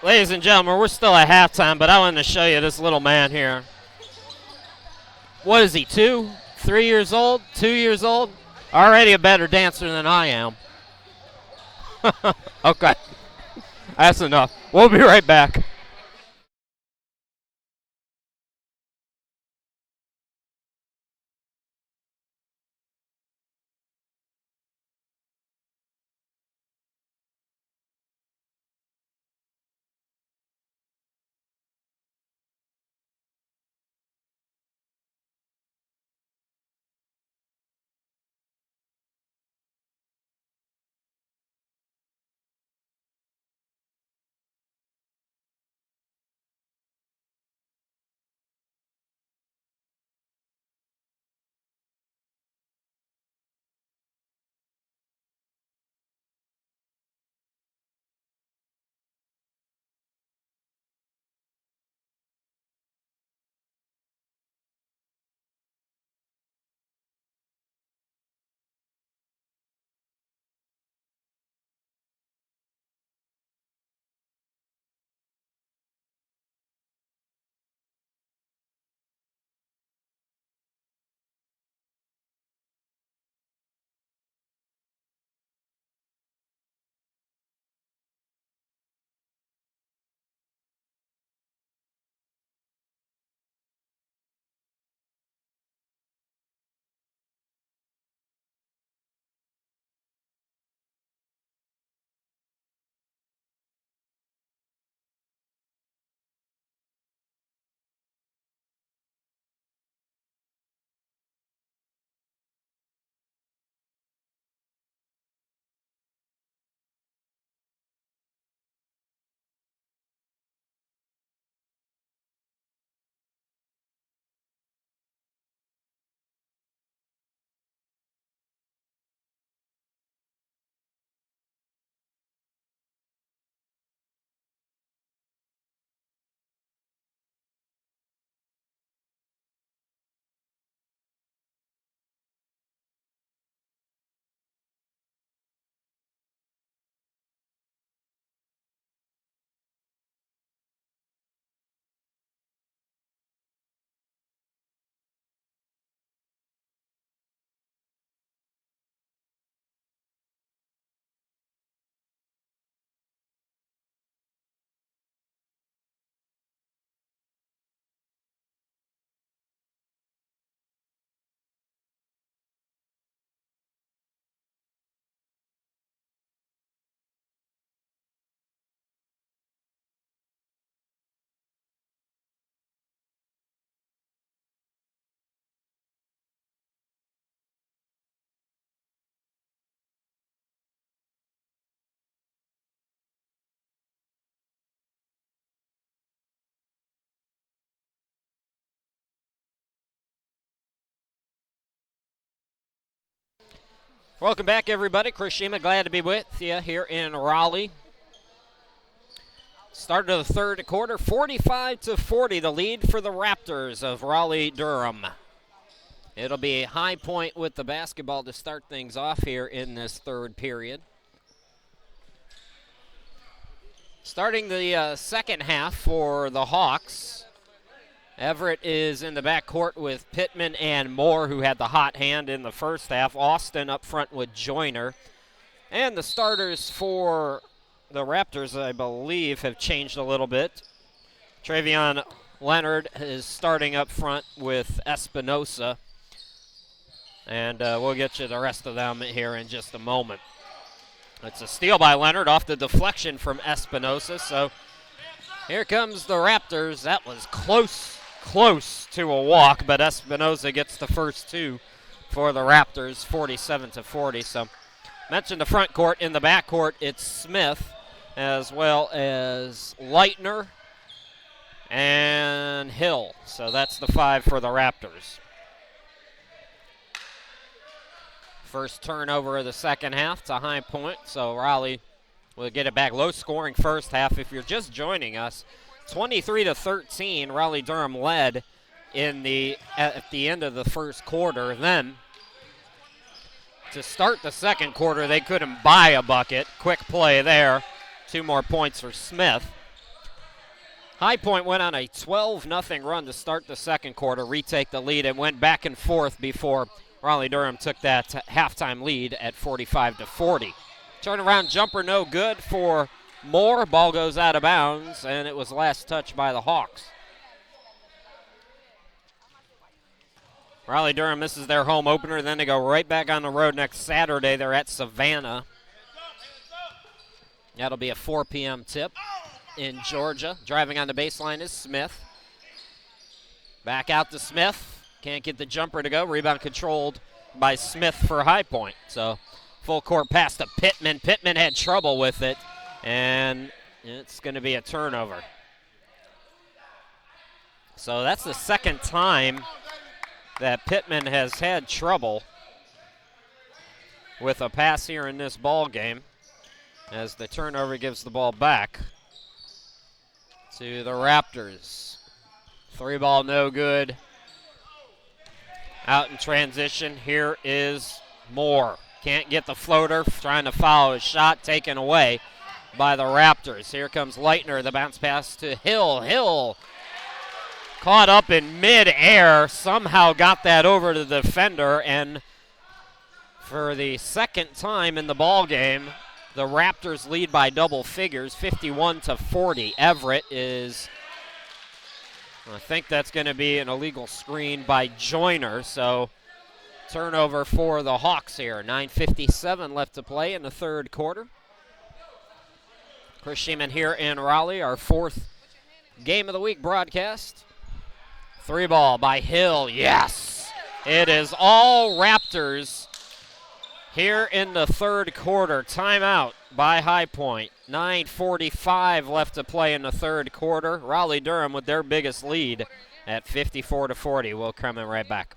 Ladies and gentlemen, we're still at halftime, but I wanted to show you this little man here. What is he, 2, 3 years old, 2 years old? Already a better dancer than I am. Okay, that's enough. We'll be right back. Welcome back, everybody. Chris Shima, glad to be with you here in Raleigh. Start of the third quarter, 45-40, the lead for the Raptors of Raleigh-Durham. It'll be High Point with the basketball to start things off here in this third period. Starting the second half for the Hawks, Everett is in the backcourt with Pittman and Moore, who had the hot hand in the first half. Austin up front with Joyner. And the starters for the Raptors, I believe, have changed a little bit. Travion Leonard is starting up front with Espinosa. And we'll get you the rest of them here in just a moment. It's a steal by Leonard off the deflection from Espinosa. So here comes the Raptors. That was close to a walk, but Espinosa gets the first two for the Raptors, 47-40. So mentioned the front court. In the back court, it's Smith as well as Leitner and Hill. So that's the five for the Raptors. First turnover of the second half to High Point, so Raleigh will get it back. Low scoring first half. If you're just joining us, 23-13, Raleigh-Durham led at the end of the first quarter. Then to start the second quarter, they couldn't buy a bucket. Quick play there. 2 more points for Smith. High Point went on a 12-0 run to start the second quarter, retake the lead, and went back and forth before Raleigh-Durham took that halftime lead at 45-40. Turnaround jumper no good for Moore. Ball goes out of bounds, and it was last touched by the Hawks. Raleigh-Durham misses their home opener, then they go right back on the road next Saturday. They're at Savannah. That'll be a 4 p.m. tip in Georgia. Driving on the baseline is Smith. Back out to Smith. Can't get the jumper to go. Rebound controlled by Smith for High Point. So full court pass to Pittman. Pittman had trouble with it, and it's going to be a turnover. So that's the second time that Pittman has had trouble with a pass here in this ball game, as the turnover gives the ball back to the Raptors. 3-ball no good. Out in transition, here is Moore. Can't get the floater, trying to foul his shot, taken away by the Raptors. Here comes Leitner, the bounce pass to Hill. Hill caught up in mid-air, somehow got that over to the defender, and for the second time in the ball game, the Raptors lead by double figures, 51-40. Everett is, I think that's going to be an illegal screen by Joyner, so turnover for the Hawks here. 9:57 left to play in the third quarter. Chris Sheeman here in Raleigh, our fourth game of the week broadcast. 3-ball by Hill, yes! It is all Raptors here in the third quarter. Timeout by High Point. 9:45 left to play in the third quarter. Raleigh-Durham with their biggest lead at 54-40. We'll come in right back.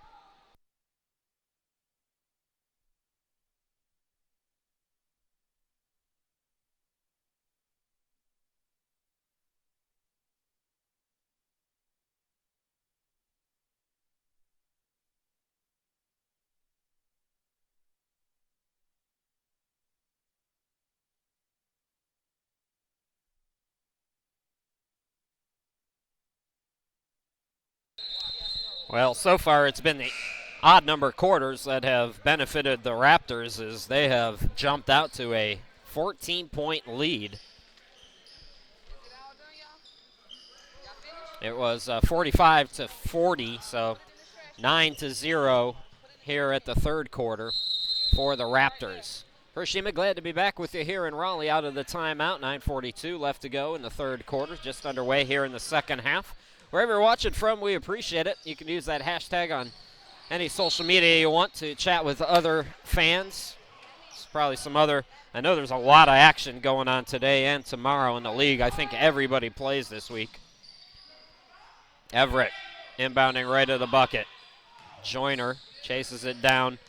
Well, so far it's been the odd number quarters that have benefited the Raptors, as they have jumped out to a 14-point lead. It was 45-40, so 9-0 here at the third quarter for the Raptors. Hershima, glad to be back with you here in Raleigh out of the timeout. 9:42 left to go in the third quarter, just underway here in the second half. Wherever you're watching from, we appreciate it. You can use that hashtag on any social media you want to chat with other fans. There's probably some other, I know there's a lot of action going on today and tomorrow in the league. I think everybody plays this week. Everett inbounding right of the bucket. Joyner chases it down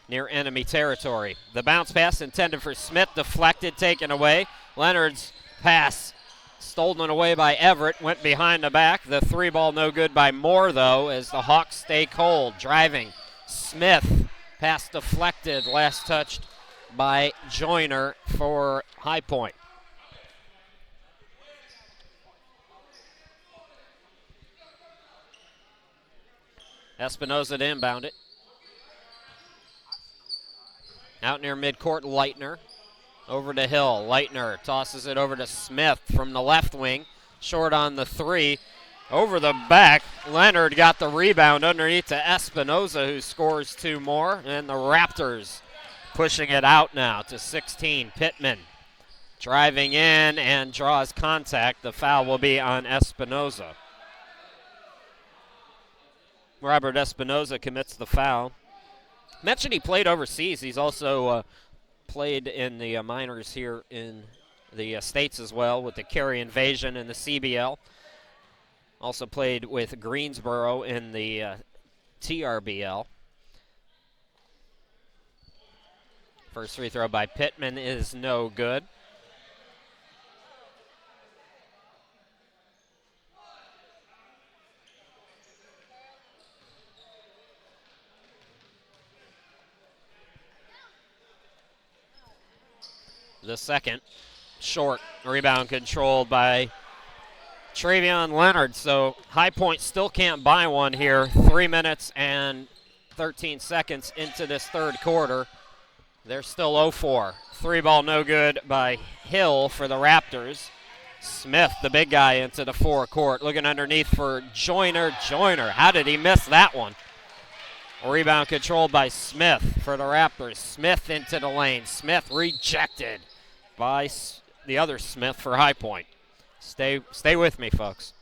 near enemy territory. The bounce pass intended for Smith, deflected, taken away. Leonard's pass stolen away by Everett, went behind the back. The 3-ball no good by Moore, though, as the Hawks stay cold. Driving, Smith, pass deflected, last touched by Joyner for High Point. Espinoza to inbound it. Out near midcourt, Leitner. Over to Hill. Leitner tosses it over to Smith from the left wing. Short on the 3. Over the back. Leonard got the rebound underneath to Espinoza, who scores 2 more. And the Raptors pushing it out now to 16. Pittman driving in and draws contact. The foul will be on Espinoza. Robert Espinoza commits the foul. Mentioned he played overseas. He's also played in the minors here in the States as well with the Cary Invasion and the CBL. Also played with Greensboro in the TRBL. First free throw by Pittman is no good. The second, short, rebound controlled by Travion Leonard. So High Point still can't buy one here. 3 minutes and 13 seconds into this third quarter. They're still 0-4. 3-ball no good by Hill for the Raptors. Smith, the big guy, into the forecourt. Looking underneath for Joyner. Joyner, how did he miss that one? Rebound controlled by Smith for the Raptors. Smith into the lane. Smith rejected by the other Smith for High Point. Stay with me, folks.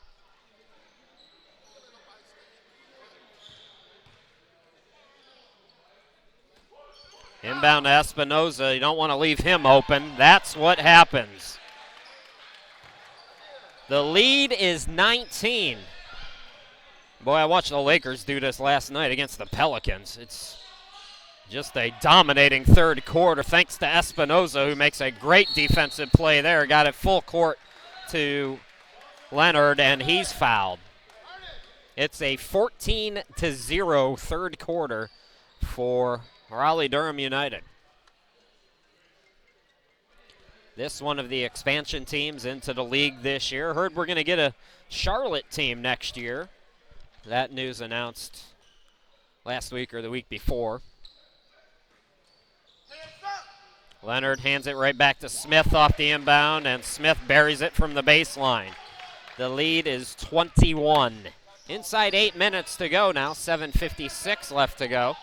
Inbound to Espinoza. You don't want to leave him open. That's what happens. The lead is 19. Boy, I watched the Lakers do this last night against the Pelicans. It's just a dominating third quarter thanks to Espinoza, who makes a great defensive play there. Got it full court to Leonard, and he's fouled. It's a 14-0 third quarter for Raleigh-Durham United. This one of the expansion teams into the league this year. Heard we're going to get a Charlotte team next year. That news announced last week or the week before. Leonard hands it right back to Smith off the inbound, and Smith buries it from the baseline. The lead is 21. Inside 8 minutes to go now, 7:56 left to go.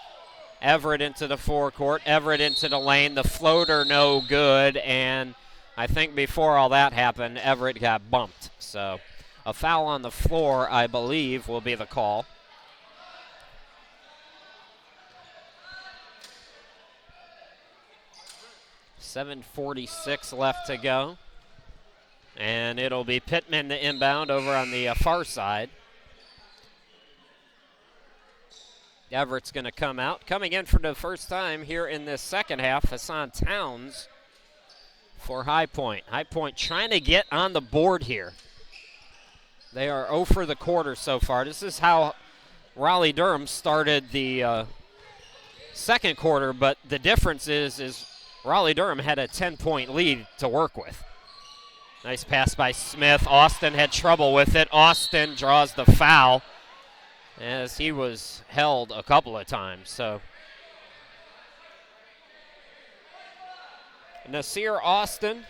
Everett into the forecourt, Everett into the lane, the floater no good, and I think before all that happened, Everett got bumped. So a foul on the floor, I believe, will be the call. $7:46 left to go. And it'll be Pittman to inbound over on the far side. Everett's going to come out. Coming in for the first time here in this second half, Hassan Towns for High Point. High Point trying to get on the board here. They are 0 for the quarter so far. This is how Raleigh-Durham started the second quarter, but the difference is Raleigh-Durham had a 10-point lead to work with. Nice pass by Smith. Austin had trouble with it. Austin draws the foul as he was held a couple of times. So Nasir Austin,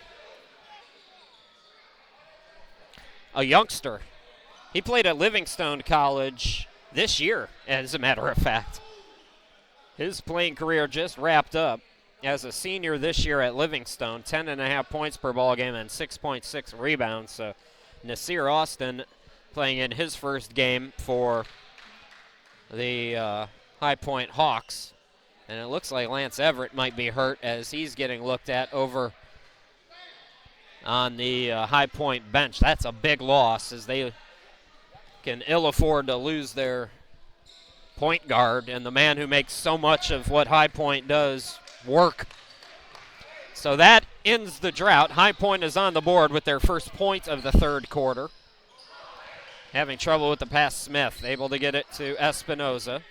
a youngster. He played at Livingstone College this year, as a matter of fact. His playing career just wrapped up as a senior this year at Livingstone. 10.5 points per ball game and 6.6 rebounds. So Nasir Austin playing in his first game for the High Point Hawks. And it looks like Lance Everett might be hurt as he's getting looked at over on the High Point bench. That's a big loss as they can ill afford to lose their point guard and the man who makes so much of what High Point does work. So that ends the drought. High Point is on the board with their first point of the third quarter. Having trouble with the pass, Smith able to get it to Espinoza.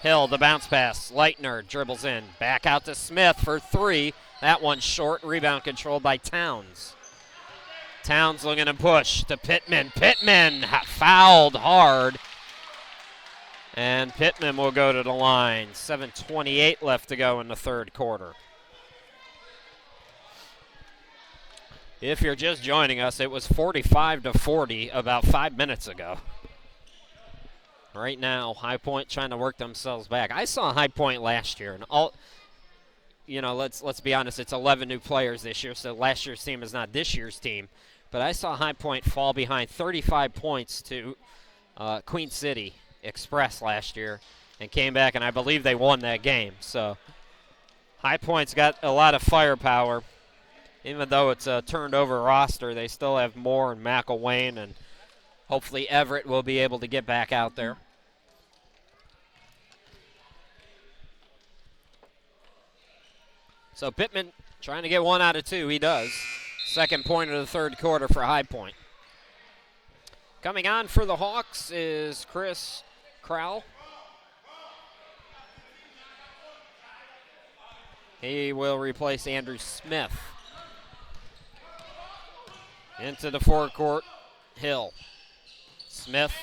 Hill, the bounce pass. Leitner dribbles in. Back out to Smith for three. That one's short. Rebound controlled by Towns. Towns looking to push to Pittman. Pittman fouled hard. And Pittman will go to the line. 7:28 left to go in the third quarter. If you're just joining us, it was 45-40 about 5 minutes ago. Right now, High Point trying to work themselves back. I saw High Point last year, and let's be honest, it's 11 new players this year, so last year's team is not this year's team. But I saw High Point fall behind 35 points to Queen City Express last year and came back, and I believe they won that game. So High Point's got a lot of firepower. Even though it's a turned-over roster, they still have Moore and McElwain, and hopefully Everett will be able to get back out there. So Pittman trying to get 1 out of 2. He does. Second point of the third quarter for High Point. Coming on for the Hawks is Chris Crowell. He will replace Andrew Smith. Into the forecourt, Hill. Smith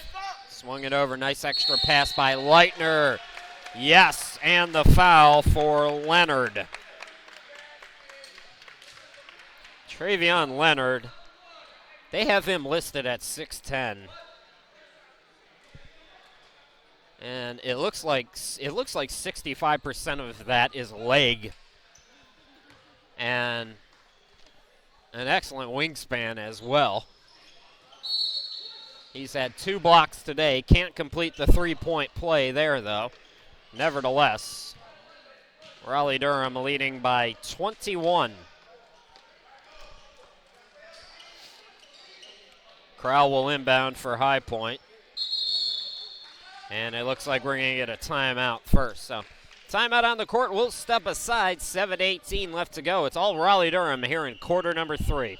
swung it over. Nice extra pass by Leitner. Yes, and the foul for Leonard. Travion Leonard, they have him listed at 6'10". And it looks like 65% of that is leg. And an excellent wingspan as well. He's had 2 blocks today. Can't complete the 3-point play there, though. Nevertheless, Raleigh-Durham leading by 21. Crowell will inbound for High Point. And it looks like we're going to get a timeout first. So, timeout on the court. We'll step aside. 7:18 left to go. It's all Raleigh-Durham here in quarter number 3.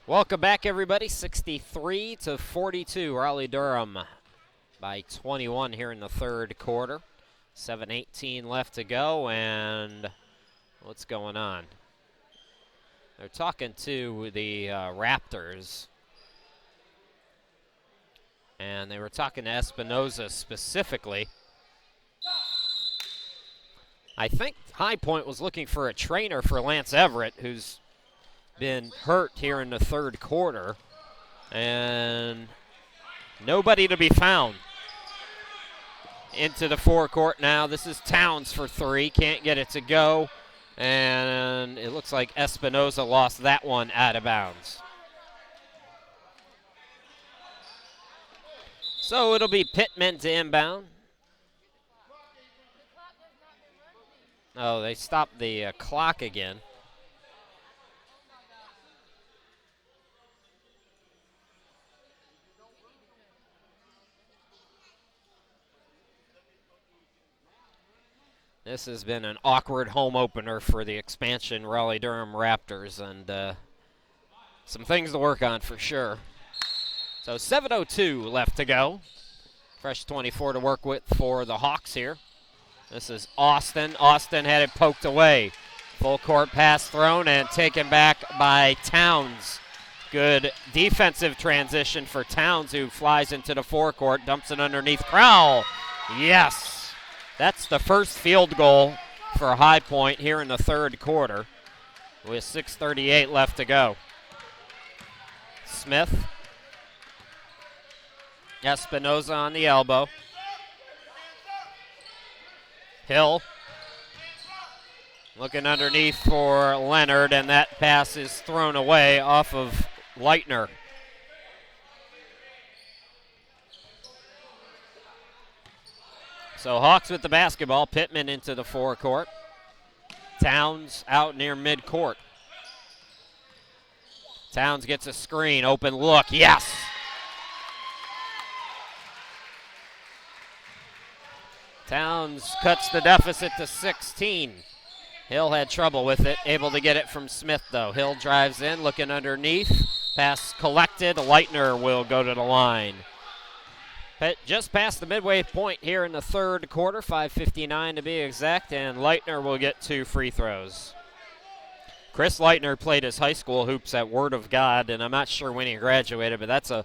Welcome back, everybody. 63-42, Raleigh-Durham by 21 here in the third quarter. 7:18 left to go, and what's going on? They're talking to the Raptors, and they were talking to Espinoza specifically. I think High Point was looking for a trainer for Lance Everett, who's been hurt here in the third quarter, and nobody to be found. Into the forecourt now. This is Towns for 3. Can't get it to go, and it looks like Espinoza lost that one out of bounds. So it'll be Pittman to inbound. Oh, they stopped the clock again. This has been an awkward home opener for the expansion Raleigh-Durham Raptors, and some things to work on for sure. So 7:02 left to go. Fresh 24 to work with for the Hawks here. This is Austin. Austin had it poked away. Full court pass thrown and taken back by Towns. Good defensive transition for Towns, who flies into the forecourt, dumps it underneath Crowell. Yes. That's the first field goal for High Point here in the third quarter with 6:38 left to go. Smith. Espinoza on the elbow. Hill. Looking underneath for Leonard, and that pass is thrown away off of Leitner. So Hawks with the basketball. Pittman into the forecourt. Towns out near midcourt. Towns gets a screen. Open look. Yes! Towns cuts the deficit to 16. Hill had trouble with it. Able to get it from Smith, though. Hill drives in, looking underneath. Pass collected. Leitner will go to the line. Just past the midway point here in the third quarter, 5:59 to be exact, and Leitner will get 2 free throws. Chris Leitner played his high school hoops at Word of God, and I'm not sure when he graduated, but that's a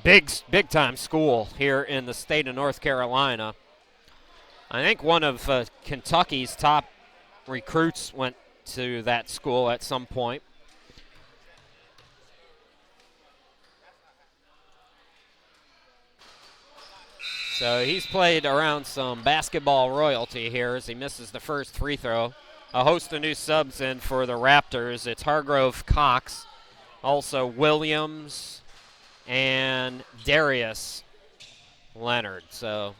big time school here in the state of North Carolina. I think one of Kentucky's top recruits went to that school at some point. So he's played around some basketball royalty here as he misses the first free throw. A host of new subs in for the Raptors. It's Hargrove, Cox, also Williams, and Darius Leonard. So,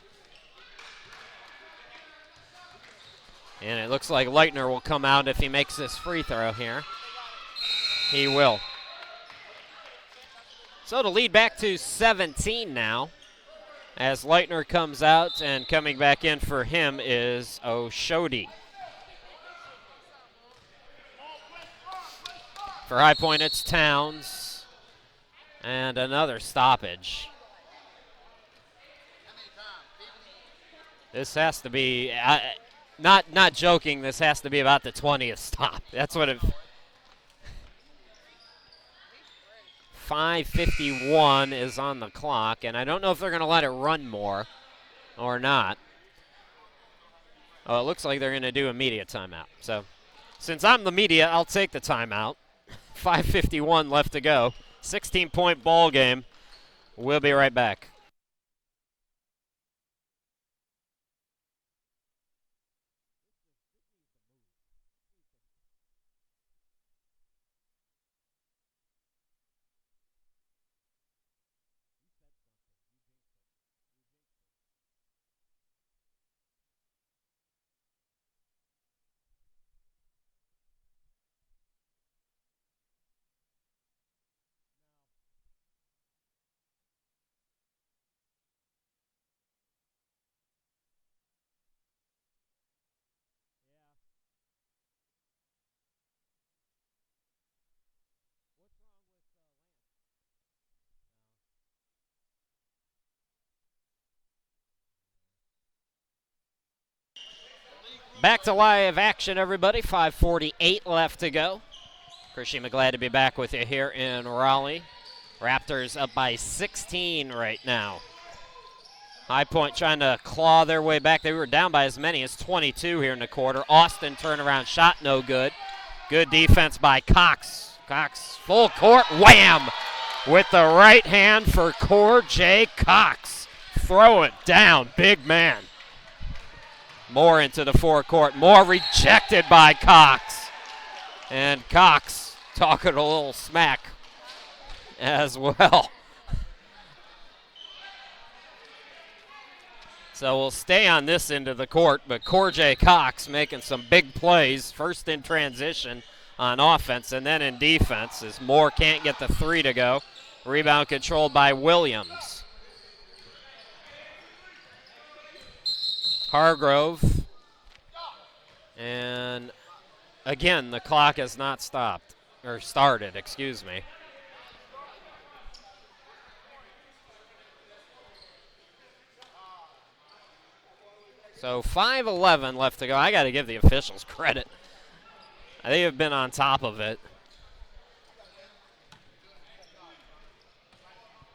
and it looks like Leitner will come out if he makes this free throw here. He will. So to lead back to 17 now, as Leitner comes out, and coming back in for him is Oshodi. For High Point, it's Towns, and another stoppage. This has to be, not joking, this has to be about the 20th stop. That's what it, 5:51 is on the clock, and I don't know if they're going to let it run more or not. Oh, it looks like they're going to do a media timeout. So since I'm the media, I'll take the timeout. 5:51 left to go. 16-point ball game. We'll be right back. Back to live action, everybody. 5:48 left to go. Krishima, glad to be back with you here in Raleigh. Raptors up by 16 right now. High Point trying to claw their way back. They were down by as many as 22 here in the quarter. Austin turnaround shot, no good. Good defense by Cox. Cox full court, wham! With the right hand for Core J. Cox. Throw it down, big man. Moore into the forecourt. Moore rejected by Cox. And Cox talking a little smack as well. So we'll stay on this end of the court, but Corjay Cox making some big plays, first in transition on offense and then in defense as Moore can't get the three to go. Rebound controlled by Williams. Hargrove, and again, the clock has not stopped, or started, excuse me. So 5:11 left to go. I got to give the officials credit. They have been on top of it.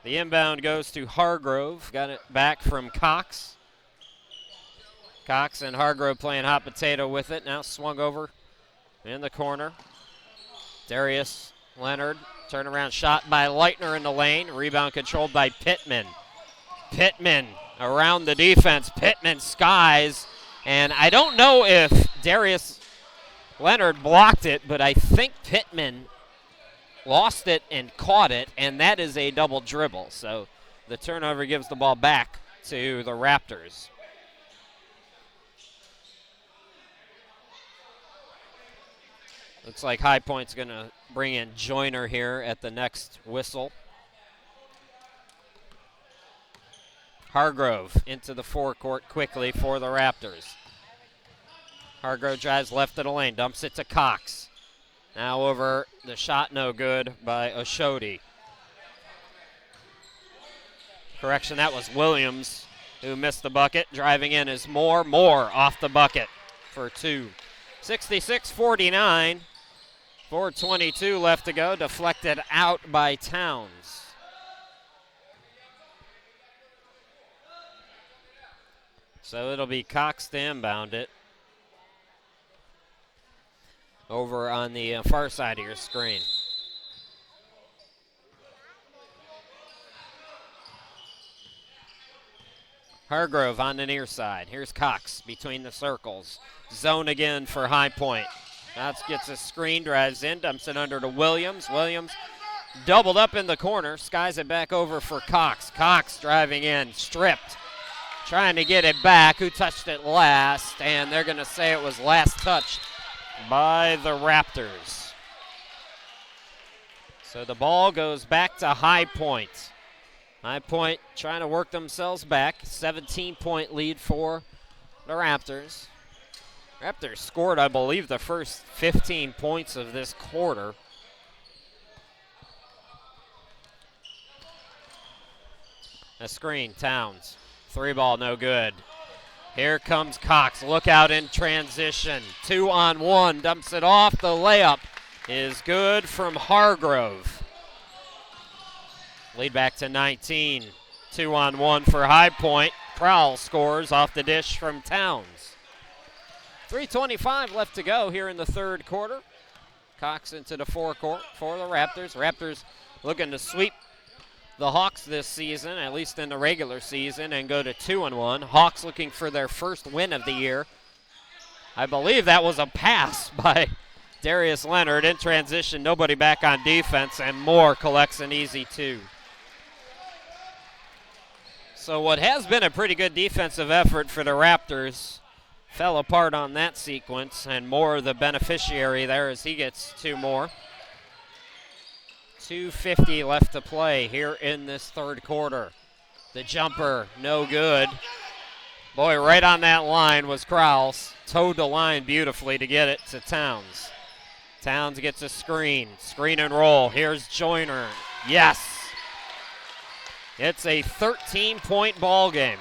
The inbound goes to Hargrove, got it back from Cox. Cox and Hargrove playing hot potato with it. Now swung over in the corner. Darius Leonard, turnaround shot by Leitner in the lane. Rebound controlled by Pittman. Pittman around the defense. Pittman skies. And I don't know if Darius Leonard blocked it, but I think Pittman lost it and caught it, and that is a double dribble. So the turnover gives the ball back to the Raptors. Looks like High Point's going to bring in Joyner here at the next whistle. Hargrove into the forecourt quickly for the Raptors. Hargrove drives left of the lane, dumps it to Cox. Now over the shot, no good by Oshodi. Correction, that was Williams who missed the bucket. Driving in is Moore. Moore off the bucket for two. 66-49. 4:22 left to go. Deflected out by Towns. So it'll be Cox to inbound it. Over on the far side of your screen. Hargrove on the near side. Here's Cox between the circles. Zone again for High Point. Cox gets a screen, drives in, dumps it under to Williams. Williams doubled up in the corner, skies it back over for Cox. Cox driving in, stripped, trying to get it back. Who touched it last? And they're going to say it was last touched by the Raptors. So the ball goes back to High Point. High Point trying to work themselves back. 17-point lead for the Raptors. Raptors scored, I believe, the first 15 points of this quarter. A screen, Towns. 3-ball, no good. Here comes Cox. Look out in transition. 2-on-1, dumps it off. The layup is good from Hargrove. Lead back to 19. 2-on-1 for High Point. Prowl scores off the dish from Towns. 3:25 left to go here in the third quarter. Cox into the forecourt for the Raptors. Raptors looking to sweep the Hawks this season, at least in the regular season, and go to 2-1. Hawks looking for their first win of the year. I believe that was a pass by Darius Leonard in transition. Nobody back on defense, and Moore collects an easy 2. So what has been a pretty good defensive effort for the Raptors fell apart on that sequence, and Moore the beneficiary there as he gets 2 more. 2:50 left to play here in this third quarter. The jumper, no good. Boy, right on that line was Krause. Towed the line beautifully to get it to Towns. Towns gets a screen and roll. Here's Joyner. Yes. It's a 13-point ball game.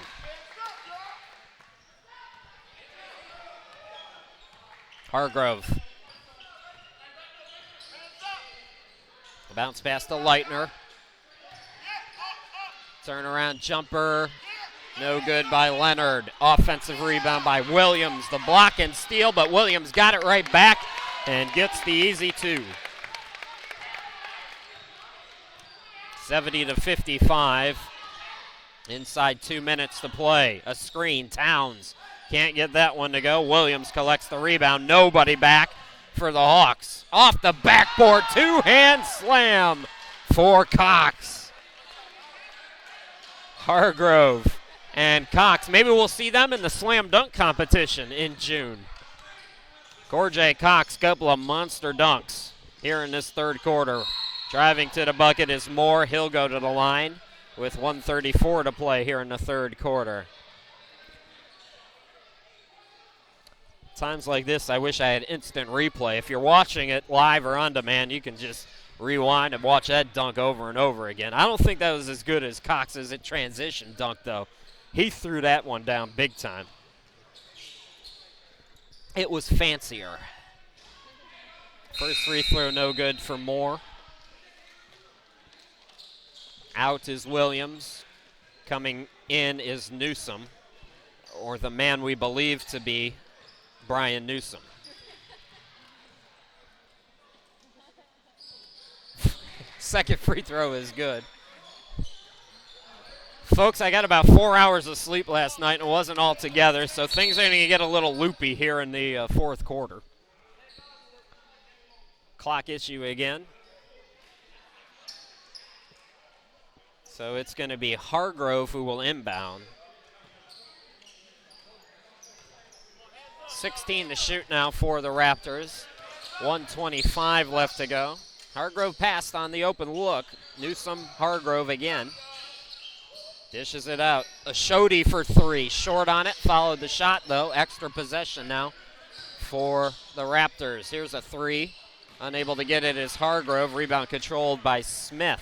Hargrove. Bounce pass to Leitner. Turnaround jumper. No good by Leonard. Offensive rebound by Williams. The block and steal, but Williams got it right back and gets the easy 2. 70-55. Inside 2 minutes to play. A screen. Towns can't get that one to go. Williams collects the rebound. Nobody back for the Hawks. Off the backboard. 2-hand slam for Cox. Hargrove and Cox. Maybe we'll see them in the slam dunk competition in June. Corjay Cox, couple of monster dunks here in this third quarter. Driving to the bucket is Moore. He'll go to the line with 1:34 to play here in the third quarter. Times like this, I wish I had instant replay. If you're watching it live or on demand, you can just rewind and watch that dunk over and over again. I don't think that was as good as Cox's at transition dunk, though. He threw that one down big time. It was fancier. First free throw no good for Moore. Out is Williams. Coming in is Newsom, or the man we believe to be Brian Newsom. Second free throw is good. Folks, I got about 4 hours of sleep last night and it wasn't all together, so things are going to get a little loopy here in the fourth quarter. Clock issue again. So it's going to be Hargrove who will inbound. 16 to shoot now for the Raptors. 1:25 left to go. Hargrove passed on the open look. Newsom, Hargrove again. Dishes it out. A Ashodi for 3. Short on it. Followed the shot, though. Extra possession now for the Raptors. Here's a 3. Unable to get it is Hargrove. Rebound controlled by Smith.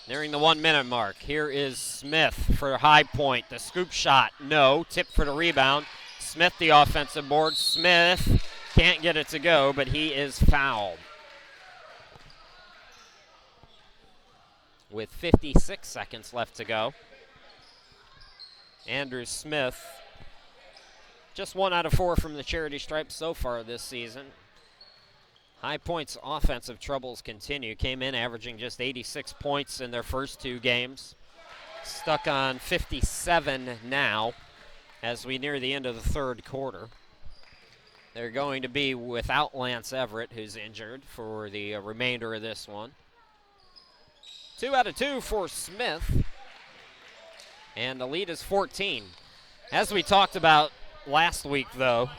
Nearing the 1 minute mark. Here is Smith for High Point. The scoop shot, no. Tip for the rebound. Smith the offensive board. Smith can't get it to go, but he is fouled. With 56 seconds left to go. Andrew Smith, just 1 out of 4 from the charity stripe so far this season. High Point's offensive troubles continue. Came in averaging just 86 points in their first 2 games. Stuck on 57 now as we near the end of the third quarter. They're going to be without Lance Everett, who's injured, for the remainder of this one. 2 out of 2 for Smith. And the lead is 14. As we talked about last week, though,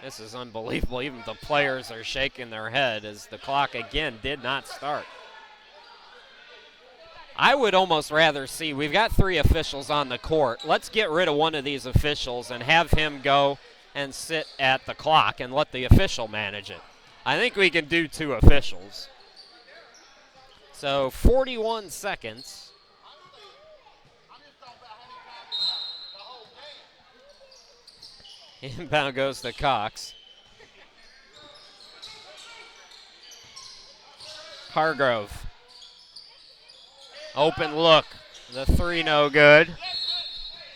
this is unbelievable. Even the players are shaking their head as the clock again did not start. I would almost rather see, we've got 3 officials on the court. Let's get rid of one of these officials and have him go and sit at the clock and let the official manage it. I think we can do 2 officials. So 41 seconds. Inbound goes to Cox. Hargrove. Open look. The 3 no good.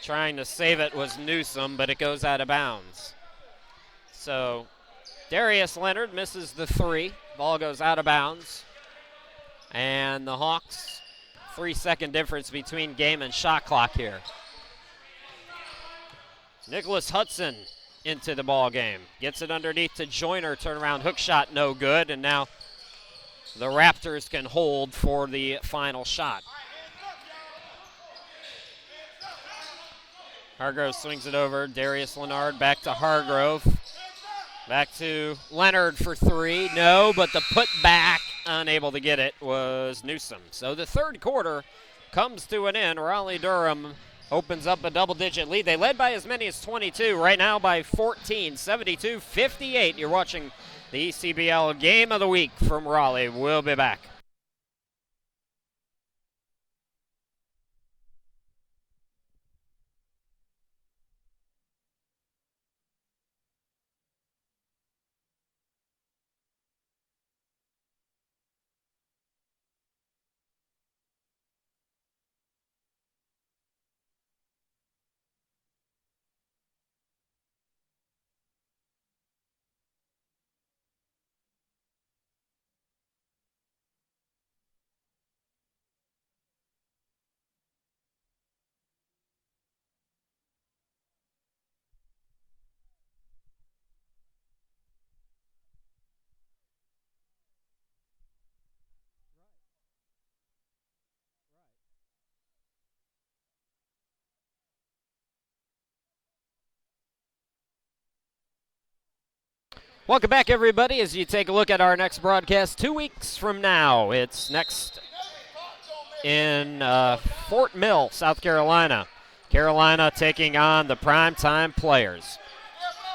Trying to save it was Newsom, but it goes out of bounds. So Darius Leonard misses the 3. Ball goes out of bounds. And the Hawks, 3-second difference between game and shot clock here. Nicholas Hudson into the ball game. Gets it underneath to Joyner. Turnaround hook shot, no good. And now the Raptors can hold for the final shot. Hargrove swings it over. Darius Leonard back to Hargrove. Back to Leonard for 3. No, but the put back, unable to get it, was Newsom. So the third quarter comes to an end. Raleigh-Durham opens up a double-digit lead. They led by as many as 22. Right now by 14, 72-58. You're watching the ECBL Game of the Week from Raleigh. We'll be back. Welcome back, everybody, as you take a look at our next broadcast 2 weeks from now. It's next in Fort Mill, South Carolina. Carolina taking on the primetime players.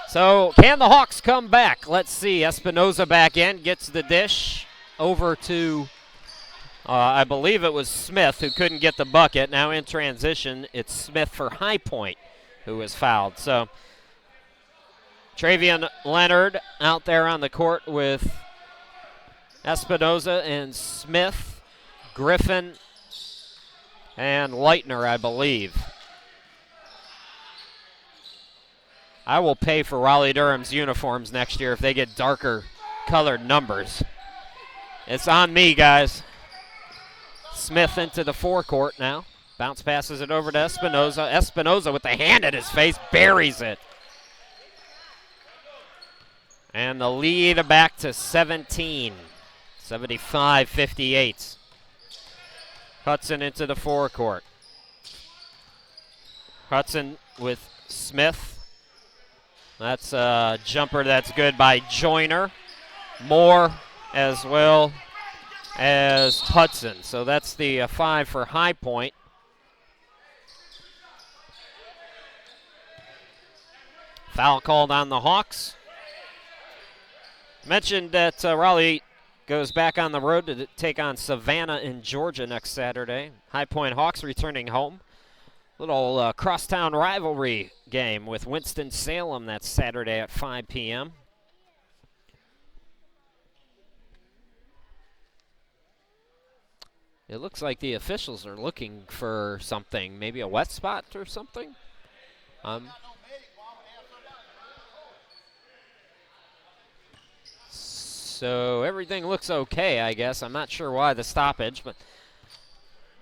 So can the Hawks come back? Let's see. Espinoza back in, gets the dish over to, I believe it was Smith who couldn't get the bucket. Now in transition, it's Smith for High Point who was fouled. So Travion Leonard out there on the court with Espinoza and Smith, Griffin, and Leitner, I believe. I will pay for Raleigh-Durham's uniforms next year if they get darker colored numbers. It's on me, guys. Smith into the forecourt now. Bounce passes it over to Espinoza. Espinoza with the hand at his face buries it. And the lead back to 17, 75-58. Hudson into the forecourt. Hudson with Smith. That's a jumper that's good by Joyner. Moore as well as Hudson. So that's the 5 for High Point. Foul called on the Hawks. Mentioned that Raleigh goes back on the road to take on Savannah in Georgia next Saturday. High Point Hawks returning home. Little crosstown rivalry game with Winston-Salem. That's Saturday at 5 p.m. It looks like the officials are looking for something, maybe a wet spot or something. So everything looks okay, I guess. I'm not sure why the stoppage, but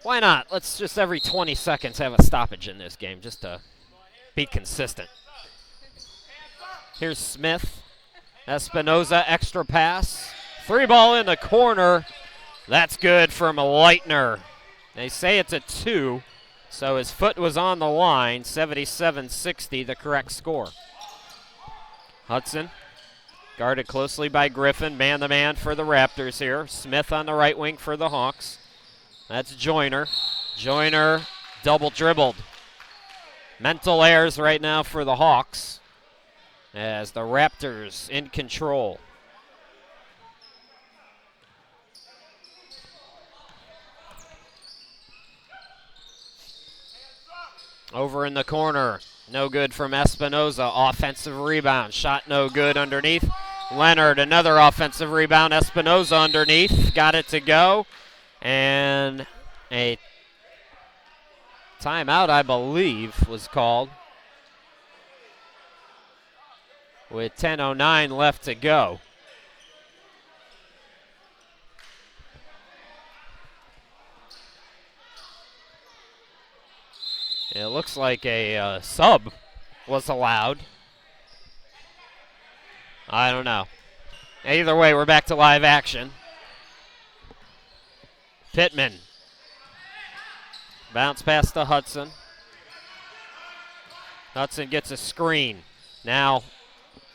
why not? Let's just every 20 seconds have a stoppage in this game just to be consistent. Here's Smith. Espinoza, extra pass. 3-ball in the corner. That's good from Leitner. They say it's a 2, so his foot was on the line. 77-60, the correct score. Hudson, guarded closely by Griffin. Man-to-man for the Raptors here. Smith on the right wing for the Hawks. That's Joyner. Joyner double dribbled. Mental errors right now for the Hawks as the Raptors in control. Over in the corner, no good from Espinoza. Offensive rebound, shot no good underneath. Leonard, another offensive rebound. Espinoza underneath, got it to go. And a timeout, I believe, was called with 10:09 left to go. It looks like a sub was allowed. I don't know. Either way, we're back to live action. Pittman. Bounce pass to Hudson. Hudson gets a screen. Now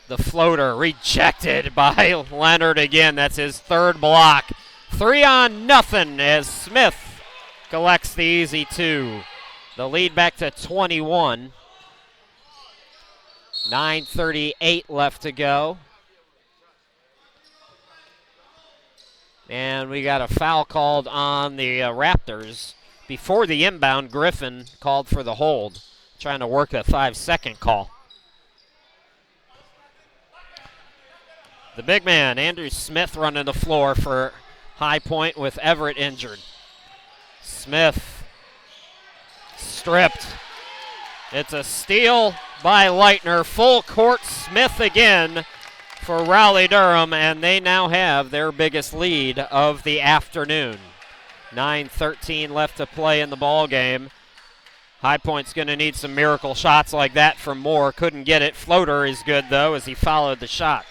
the floater rejected by Leonard again. That's his third block. 3-0 as Smith collects the easy 2. The lead back to 21. 9:38 left to go. And we got a foul called on the Raptors. Before the inbound, Griffin called for the hold, trying to work a 5-second call. The big man, Andrew Smith, running the floor for High Point with Everett injured. Smith stripped. It's a steal by Leitner. Full court Smith again for Raleigh-Durham, and they now have their biggest lead of the afternoon. 9:13 left to play in the ball game. High Point's going to need some miracle shots like that from Moore. Couldn't get it. Floater is good, though, as he followed the shot.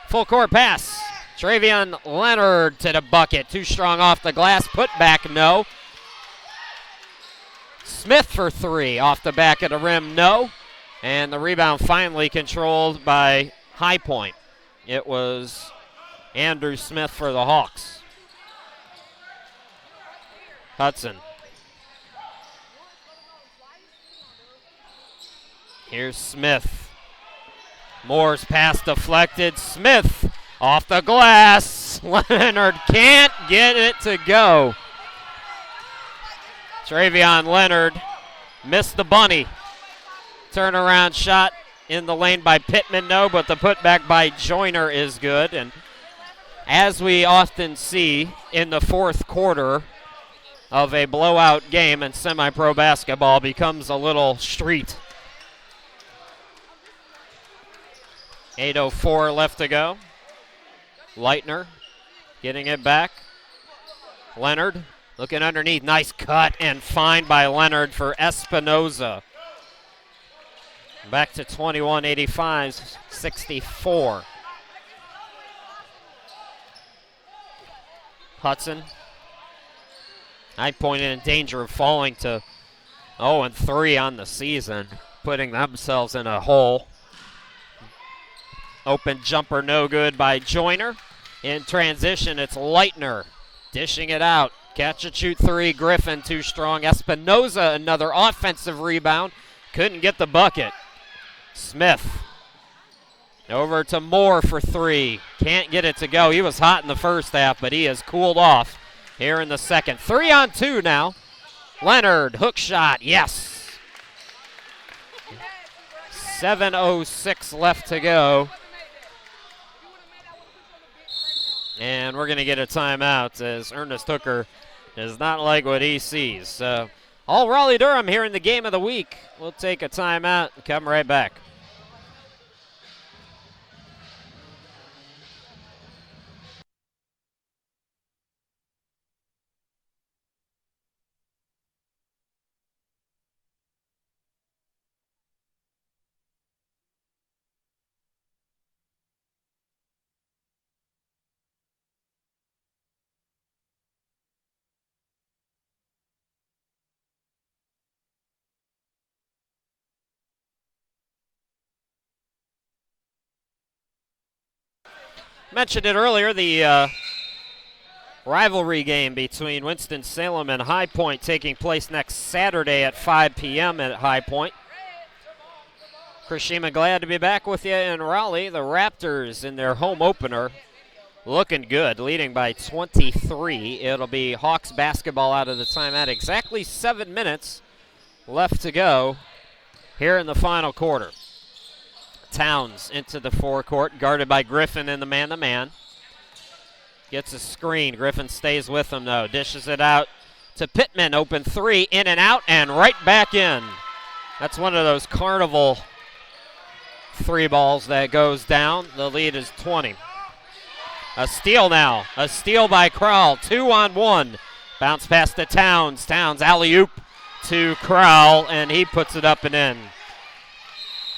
Full court pass. Travion Leonard to the bucket. Too strong off the glass. Put back, no. Smith for 3 off the back of the rim, no. And the rebound finally controlled by High Point. It was Andrew Smith for the Hawks. Hudson. Here's Smith. Moore's pass deflected. Smith off the glass. Leonard can't get it to go. Travion Leonard missed the bunny. Turnaround shot in the lane by Pittman, no, but the putback by Joyner is good. And as we often see in the fourth quarter of a blowout game in semi-pro basketball, becomes a little street. 8:04 left to go. Leitner getting it back. Leonard looking underneath. Nice cut and find by Leonard for Espinoza. Back to 21-85-64. Hudson. High Point in danger of falling to 0-3 on the season, putting themselves in a hole. Open jumper no good by Joyner. In transition, it's Leitner dishing it out. Catch and shoot 3, Griffin too strong. Espinoza, another offensive rebound. Couldn't get the bucket. Smith over to Moore for 3. Can't get it to go. He was hot in the first half, but he has cooled off here in the second. 3-on-2 now. Leonard, hook shot, yes. 7:06 left to go. And we're going to get a timeout as Ernest Hooker does not like what he sees. So all Raleigh-Durham here in the game of the week. We'll take a timeout and come right back. Mentioned it earlier, the rivalry game between Winston-Salem and High Point taking place next Saturday at 5 p.m. at High Point. Chris Shima glad to be back with you in Raleigh. The Raptors in their home opener looking good, leading by 23. It'll be Hawks basketball out of the timeout. Exactly 7 minutes left to go here in the final quarter. Towns into the forecourt, guarded by Griffin in the man-to-man. Gets a screen. Griffin stays with him, though. Dishes it out to Pittman. Open three, in and out, and right back in. That's one of those carnival three balls that goes down. The lead is 20. A steal now. A steal by Crowell. 2-on-1. Bounce pass to Towns. Towns alley-oop to Crowell, and he puts it up and in.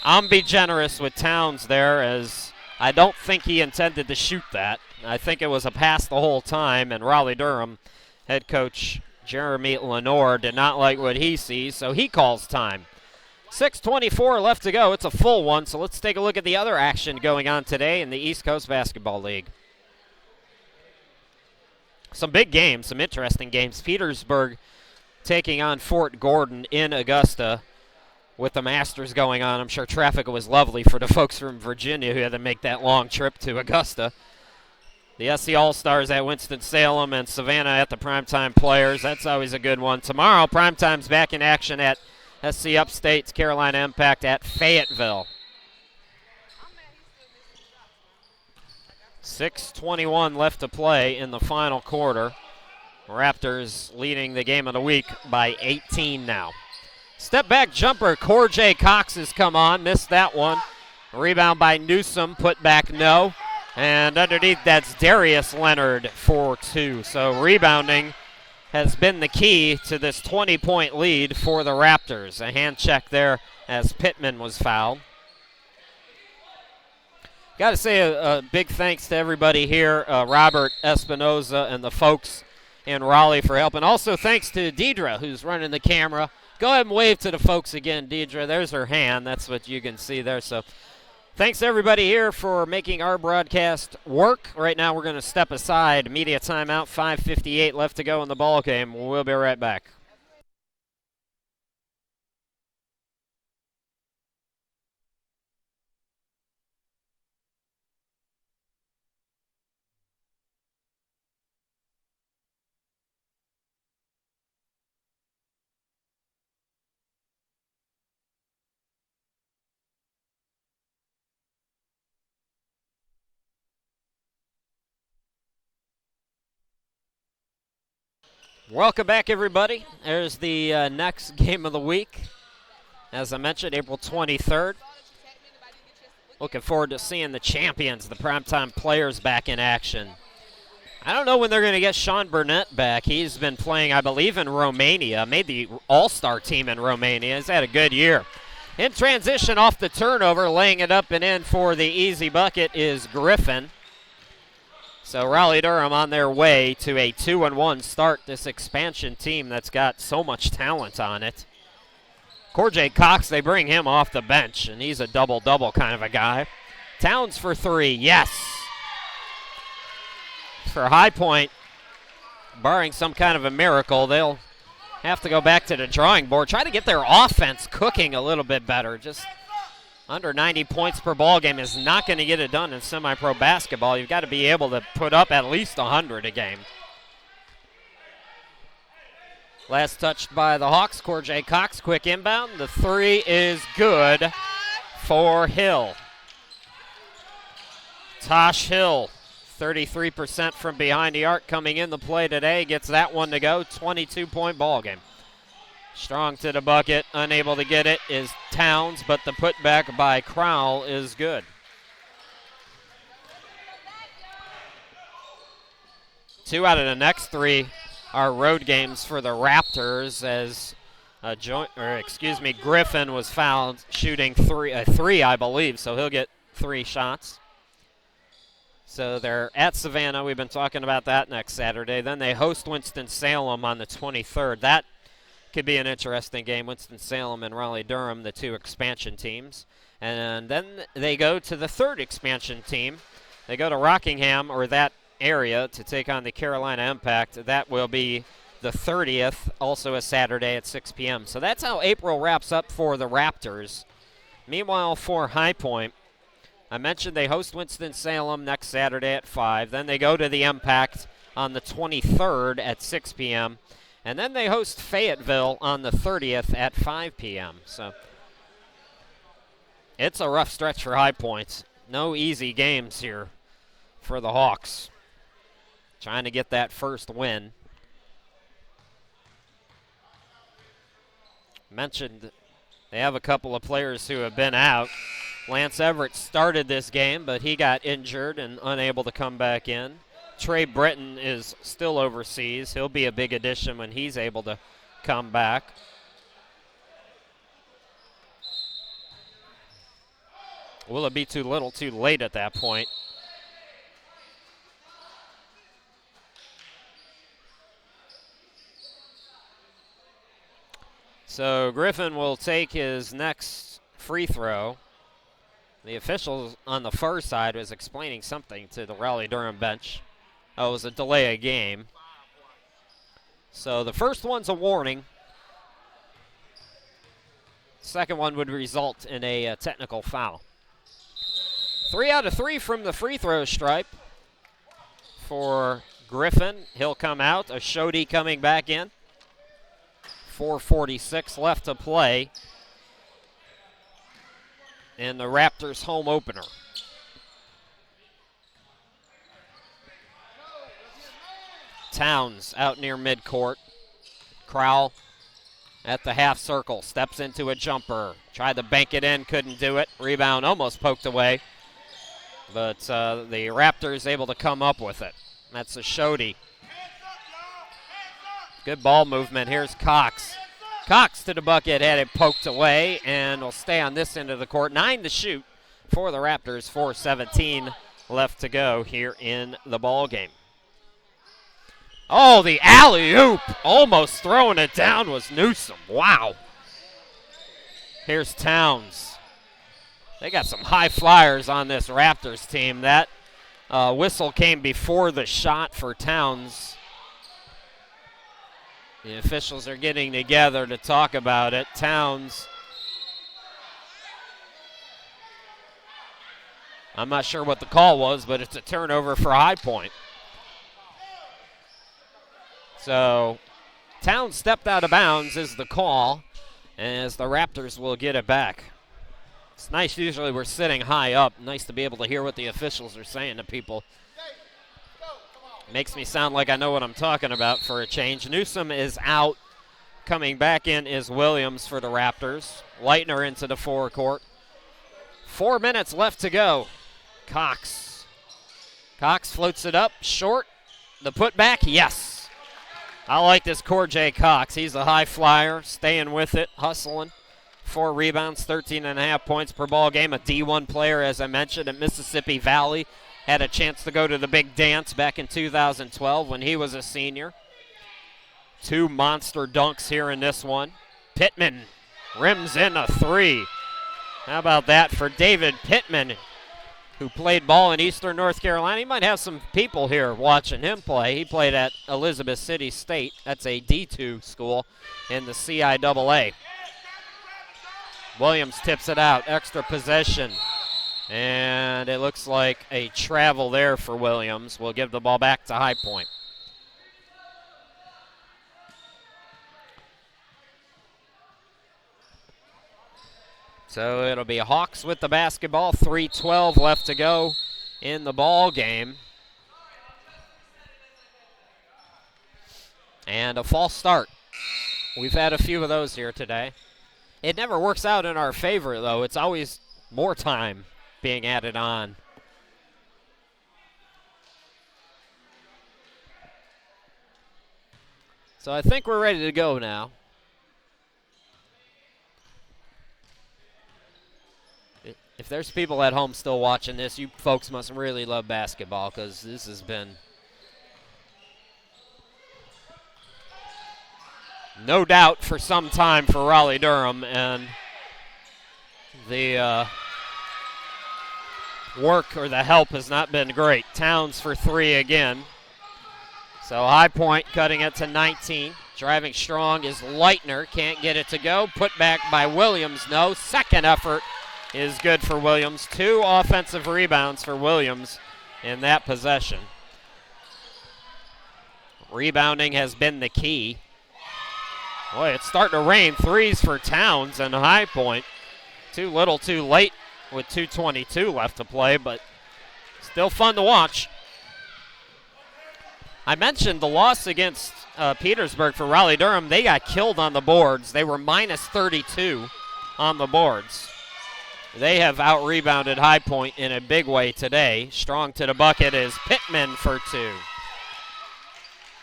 I'm be generous with Towns there, as I don't think he intended to shoot that. I think it was a pass the whole time, and Raleigh-Durham head coach Jeremy Lenore did not like what he sees, so he calls time. 6:24 left to go. It's a full one, so let's take a look at the other action going on today in the East Coast Basketball League. Some big games, some interesting games. Petersburg taking on Fort Gordon in Augusta. With the Masters going on, I'm sure traffic was lovely for the folks from Virginia who had to make that long trip to Augusta. The SC All-Stars at Winston-Salem and Savannah at the Primetime Players. That's always a good one. Tomorrow, Primetime's back in action at SC Upstate's Carolina Impact at Fayetteville. 6:21 left to play in the final quarter. Raptors leading the game of the week by 18 now. Step back jumper, Corjay Cox has come on, missed that one. Rebound by Newsom, put back no. And underneath that's Darius Leonard for two. So rebounding has been the key to this 20-point lead for the Raptors. A hand check there as Pittman was fouled. Got to say a big thanks to everybody here, Robert Espinoza and the folks in Raleigh for helping. Also thanks to Deidre, who's running the camera. Go ahead and wave to the folks again, Deidre. There's her hand. That's what you can see there. So thanks to everybody here for making our broadcast work. Right now we're going to step aside. Media timeout, 5:58 left to go in the ball game. We'll be right back. Welcome back, everybody. There's the next game of the week. As I mentioned, April 23rd. Looking forward to seeing the champions, the Primetime Players, back in action. I don't know when they're going to get Sean Burnett back. He's been playing, I believe, in Romania. Made the All-Star team in Romania. He's had a good year. In transition off the turnover, laying it up and in for the easy bucket is Griffin. So Raleigh-Durham on their way to a 2-1 start, this expansion team that's got so much talent on it. Corjay Cox, they bring him off the bench, and he's a double-double kind of a guy. Towns for three, yes. For High Point, barring some kind of a miracle, they'll have to go back to the drawing board, try to get their offense cooking a little bit better. Just under 90 points per ball game is not going to get it done in semi-pro basketball. You've got to be able to put up at least 100 a game. Last touched by the Hawks, Corjay Cox, quick inbound. The three is good for Hill. Tosh Hill, 33% from behind the arc coming in the play today. Gets that one to go. 22-point ball game. Strong to the bucket. Unable to get it is Towns, but the putback by Crowell is good. 2 out of the next 3 are road games for the Raptors, as Griffin was fouled shooting three, I believe, so he'll get 3 shots. So they're at Savannah. We've been talking about that next Saturday. Then they host Winston-Salem on the 23rd. That could be an interesting game. Winston-Salem and Raleigh-Durham, the 2 expansion teams. And then they go to the 3rd expansion team. They go to Rockingham, or that area, to take on the Carolina Impact. That will be the 30th, also a Saturday at 6 p.m. So that's how April wraps up for the Raptors. Meanwhile, for High Point, I mentioned they host Winston-Salem next Saturday at 5. Then they go to the Impact on the 23rd at 6 p.m. And then they host Fayetteville on the 30th at 5 p.m. So it's a rough stretch for High Point. No easy games here for the Hawks. Trying to get that first win. Mentioned they have a couple of players who have been out. Lance Everett started this game, but he got injured and unable to come back in. Trey Britton is still overseas. He'll be a big addition when he's able to come back. Will it be too little, too late at that point? So Griffin will take his next free throw. The officials on the far side was explaining something to the Raleigh-Durham bench. Oh, it was a delay of game. So the first one's a warning. Second one would result in a technical foul. 3 out of 3 from the free throw stripe for Griffin. He'll come out. Ashodi coming back in. 4:46 left to play in the Raptors' home opener. Towns out near midcourt. Crowell at the half circle, steps into a jumper. Tried to bank it in, couldn't do it. Rebound almost poked away. But the Raptors able to come up with it. That's Ashodi. Good ball movement. Here's Cox. Cox to the bucket, had it poked away, and will stay on this end of the court. 9 to shoot for the Raptors, 4:17 left to go here in the ball game. Oh, the alley-oop, almost throwing it down, was Newsom. Wow. Here's Towns. They got some high flyers on this Raptors team. That whistle came before the shot for Towns. The officials are getting together to talk about it. Towns, I'm not sure what the call was, but it's a turnover for High Point. So Towns stepped out of bounds is the call, as the Raptors will get it back. It's nice, usually we're sitting high up. Nice to be able to hear what the officials are saying to people. Makes me sound like I know what I'm talking about for a change. Newsom is out. Coming back in is Williams for the Raptors. Leitner into the forecourt. 4 minutes left to go. Cox. Cox floats it up, short. The putback, yes. I like this Corjay Cox. He's a high flyer, staying with it, hustling. 4 rebounds, 13.5 points per ball game. A D1 player, as I mentioned, at Mississippi Valley. Had a chance to go to the big dance back in 2012 when he was a senior. 2 monster dunks here in this one. Pittman rims in a 3. How about that for David Pittman, who played ball in Eastern North Carolina? He might have some people here watching him play. He played at Elizabeth City State. That's a D2 school in the CIAA. Williams tips it out. Extra possession. And it looks like a travel there for Williams. We'll give the ball back to High Point. So it'll be Hawks with the basketball. 3:12 left to go in the ball game. And a false start. We've had a few of those here today. It never works out in our favor, though. It's always more time being added on. So I think we're ready to go now. If there's people at home still watching this, you folks must really love basketball, because this has been no doubt for some time for Raleigh-Durham, and the work or the help has not been great. Towns for three again. So High Point cutting it to 19. Driving strong is Leitner. Can't get it to go. Put back by Williams. No. Second effort is good for Williams. 2 offensive rebounds for Williams in that possession. Rebounding has been the key. Boy, it's starting to rain. Threes for Towns and High Point. Too little too late with 2:22 left to play, but still fun to watch. I mentioned the loss against Petersburg for Raleigh-Durham. They got killed on the boards. They were minus 32 on the boards. They have out-rebounded High Point in a big way today. Strong to the bucket is Pittman for 2.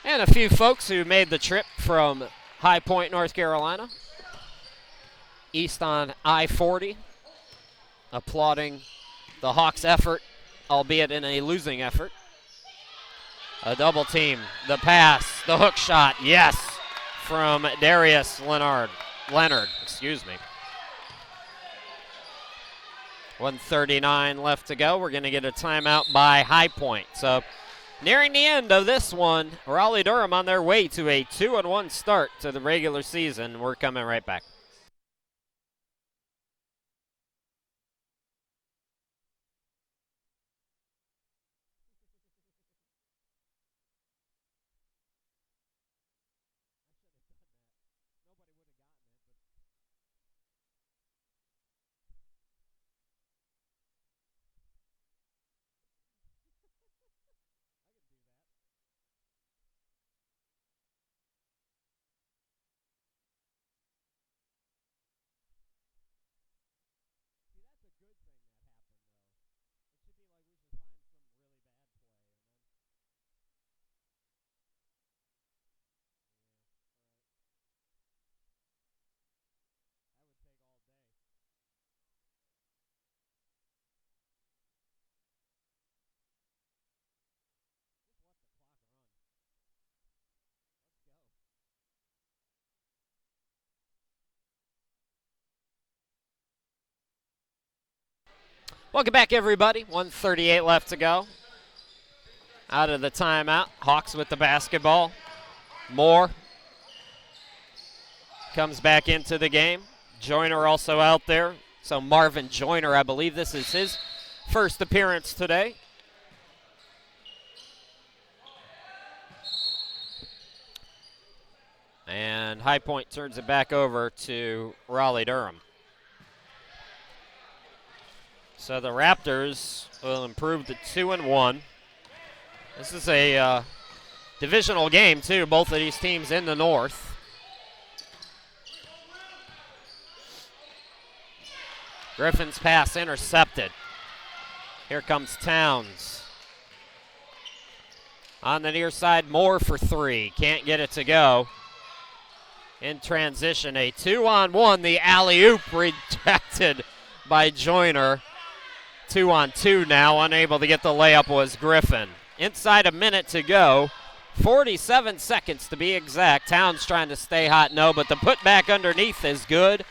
And a few folks who made the trip from High Point, North Carolina, east on I-40, applauding the Hawks' effort, albeit in a losing effort. A double team, the pass, the hook shot, yes, from Darius Leonard, 1:39 left to go. We're going to get a timeout by High Point. So nearing the end of this one, Raleigh-Durham on their way to a 2-1 start to the regular season. We're coming right back. Welcome back, everybody. 1:38 left to go. Out of the timeout, Hawks with the basketball. Moore comes back into the game. Joyner also out there. So Marvin Joyner, I believe this is his first appearance today. And High Point turns it back over to Raleigh-Durham. So the Raptors will improve to 2-1. This is a divisional game, too. Both of these teams in the North. Griffin's pass intercepted. Here comes Towns. On the near side, Moore for 3. Can't get it to go. In transition, a 2-on-1. The alley-oop rejected by Joyner. 2-on-2 now. Unable to get the layup was Griffin. Inside a minute to go. 47 seconds to be exact. Towns trying to stay hot. No, but the putback underneath is good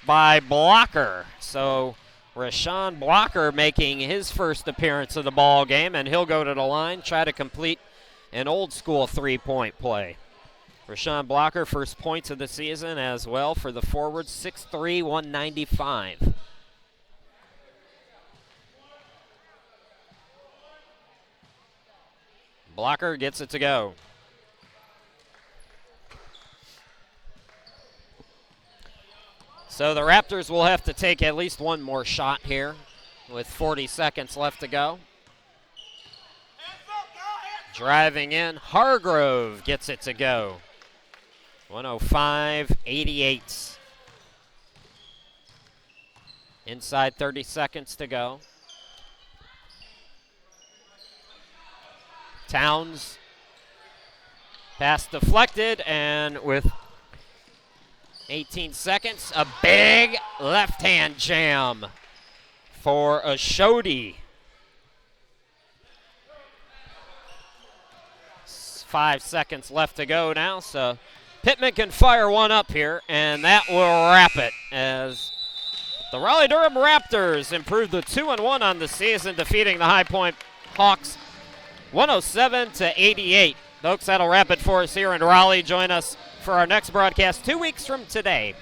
by Blocker. So Rashawn Blocker making his first appearance of the ball game, and he'll go to the line, try to complete an old school three-point play. Rashawn Blocker, first points of the season as well for the forward, 6'3", 195. Blocker gets it to go. So the Raptors will have to take at least one more shot here with 40 seconds left to go. Driving in, Hargrove gets it to go. 105-88. Inside 30 seconds to go. Towns. Pass deflected, and with 18 seconds, a big left-hand jam for Ashodi. 5 seconds left to go now, so Pittman can fire one up here, and that will wrap it as the Raleigh-Durham Raptors improve to 2-1 on the season, defeating the High Point Hawks 107-88. Folks, that'll wrap it for us here in Raleigh. Join us for our next broadcast 2 weeks from today.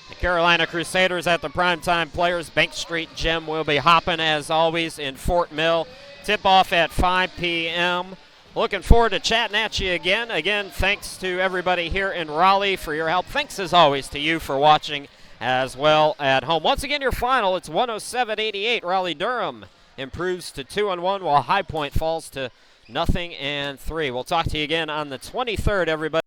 The Carolina Crusaders at the Primetime Players Bank Street Gym will be hopping, as always, in Fort Mill. Tip-off at 5 p.m. Looking forward to chatting at you again. Again, thanks to everybody here in Raleigh for your help. Thanks, as always, to you for watching as well at home. Once again, your final, it's 107-88. Raleigh-Durham improves to 2-1, while High Point falls to 0-3. We'll talk to you again on the 23rd, everybody.